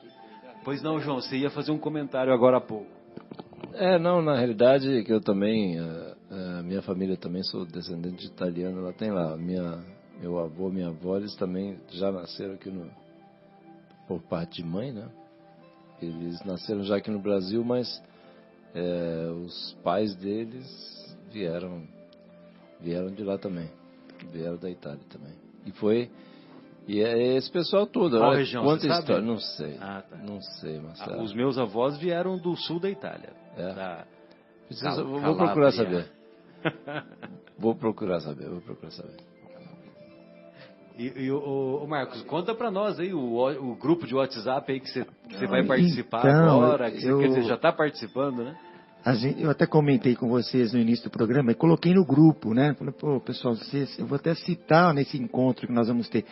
Pois não, João, você ia fazer um comentário agora há pouco. Não, na realidade, que eu também, a minha família também sou descendente de italiano, ela tem lá, meu avô, minha avó, eles também já nasceram aqui por parte de mãe, né? Eles nasceram já aqui no Brasil, mas os pais deles vieram de lá também, vieram da Itália também. E é esse pessoal todo. Qual Olha, região, quanta você sabe? história, não sei. Ah, tá. Não sei, Marcelo. Os meus avós vieram do sul da Itália. Vou procurar saber. Vou procurar saber. E o Marcos, conta pra nós aí o grupo de WhatsApp aí que você vai participar então, agora. Quer dizer, já está participando, né? Eu até comentei com vocês no início do programa e coloquei no grupo, né? Falei, pô, pessoal, eu vou até citar nesse encontro que nós vamos ter.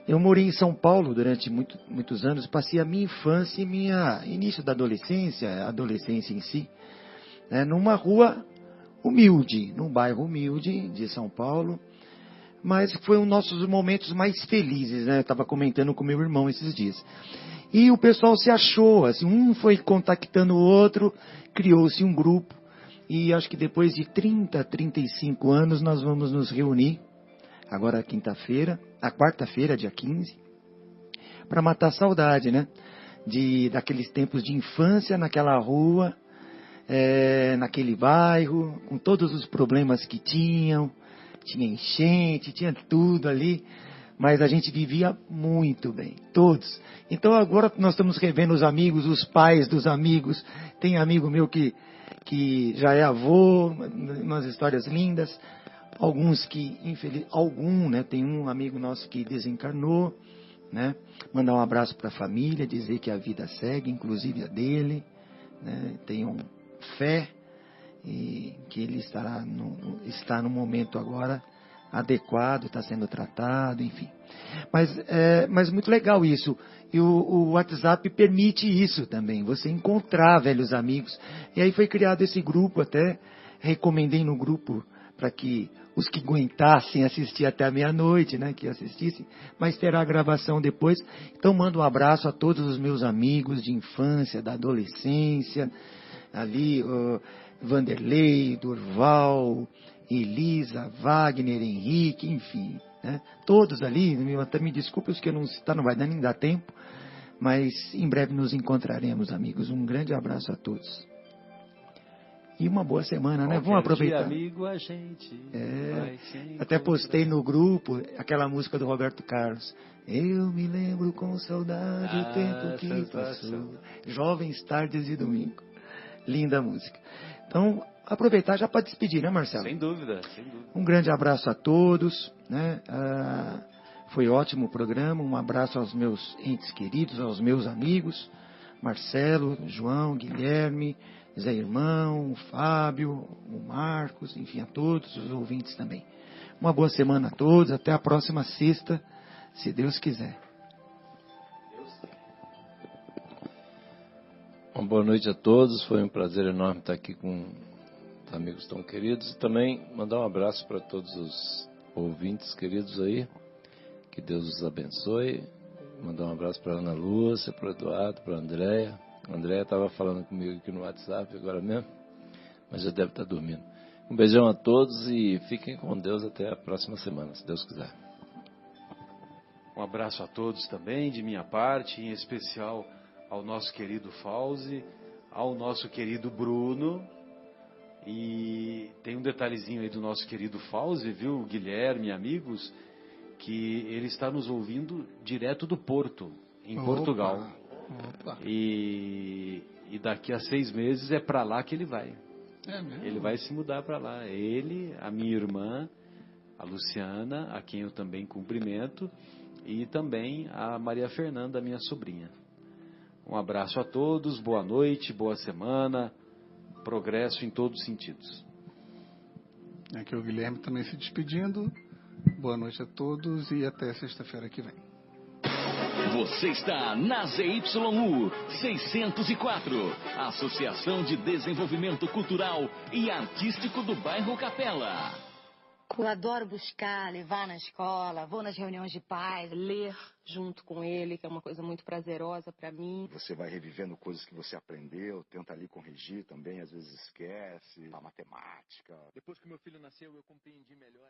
Eu morei em São Paulo durante muitos anos, passei a minha infância e início da adolescência em si, né? Numa rua humilde, num bairro humilde de São Paulo, mas foi um dos nossos momentos mais felizes, né? Eu estava comentando com meu irmão esses dias. E o pessoal se achou, assim, um foi contactando o outro, criou-se um grupo, e acho que depois de 35 anos nós vamos nos reunir, agora quarta-feira, dia 15, para matar a saudade, né? Daqueles tempos de infância naquela rua, naquele bairro, com todos os problemas que tinha enchente, tinha tudo ali, mas a gente vivia muito bem, todos. Então agora nós estamos revendo os amigos, os pais dos amigos. Tem amigo meu que já é avô, umas histórias lindas. Alguns que, né? Tem um amigo nosso que desencarnou, né? Mandar um abraço para a família, dizer que a vida segue, inclusive a dele, né? Tenham fé e que ele está no momento agora adequado, está sendo tratado, enfim. Mas muito legal isso. E o WhatsApp permite isso também, você encontrar velhos amigos. E aí foi criado esse grupo, até recomendei no grupo para que os que aguentassem assistir até a meia-noite, né, que assistissem, mas terá a gravação depois. Então mando um abraço a todos os meus amigos de infância, da adolescência, ali, Vanderlei, Durval, Elisa, Wagner, Henrique, enfim, né? Todos ali, até me desculpe os que eu não citar, não vai dar nem dar tempo, mas em breve nos encontraremos, amigos. Um grande abraço a todos. E uma boa semana, né? Vamos aproveitar. Amigo, a gente vai se até postei no grupo aquela música do Roberto Carlos. Eu me lembro com saudade o tempo que passou. Jovens tardes de domingo. Linda música. Então, aproveitar já para despedir, né, Marcelo? Sem dúvida. Um grande abraço a todos, né? Foi ótimo o programa. Um abraço aos meus entes queridos, aos meus amigos, Marcelo, João, Guilherme, Zé Irmão, o Fábio, o Marcos, enfim, a todos os ouvintes também. Uma boa semana a todos. Até a próxima sexta, se Deus quiser. Uma boa noite a todos. Foi um prazer enorme estar aqui com amigos tão queridos. E também mandar um abraço para todos os ouvintes queridos aí. Que Deus os abençoe. Mandar um abraço para a Ana Lúcia, para o Eduardo, para a Andréia. A Andréia estava falando comigo aqui no WhatsApp agora mesmo, mas já deve estar dormindo. Um beijão a todos e fiquem com Deus até a próxima semana, se Deus quiser. Um abraço a todos também, de minha parte, em especial ao nosso querido Fauzi, ao nosso querido Bruno. E tem um detalhezinho aí do nosso querido Fauzi, viu, Guilherme, amigos, que ele está nos ouvindo direto do Porto, em Portugal. Opa. E daqui a 6 meses é para lá que ele vai. É mesmo? Ele vai se mudar para lá. Ele, a minha irmã, a Luciana, a quem eu também cumprimento, e também a Maria Fernanda, minha sobrinha. Um abraço a todos, boa noite, boa semana, progresso em todos os sentidos. Aqui é o Guilherme também se despedindo. Boa noite a todos e até sexta-feira que vem. Você está na ZYU 604, Associação de Desenvolvimento Cultural e Artístico do Bairro Capela. Eu adoro buscar, levar na escola, vou nas reuniões de pais, ler junto com ele, que é uma coisa muito prazerosa para mim. Você vai revivendo coisas que você aprendeu, tenta ali corrigir também, às vezes esquece, a matemática. Depois que meu filho nasceu, eu compreendi melhor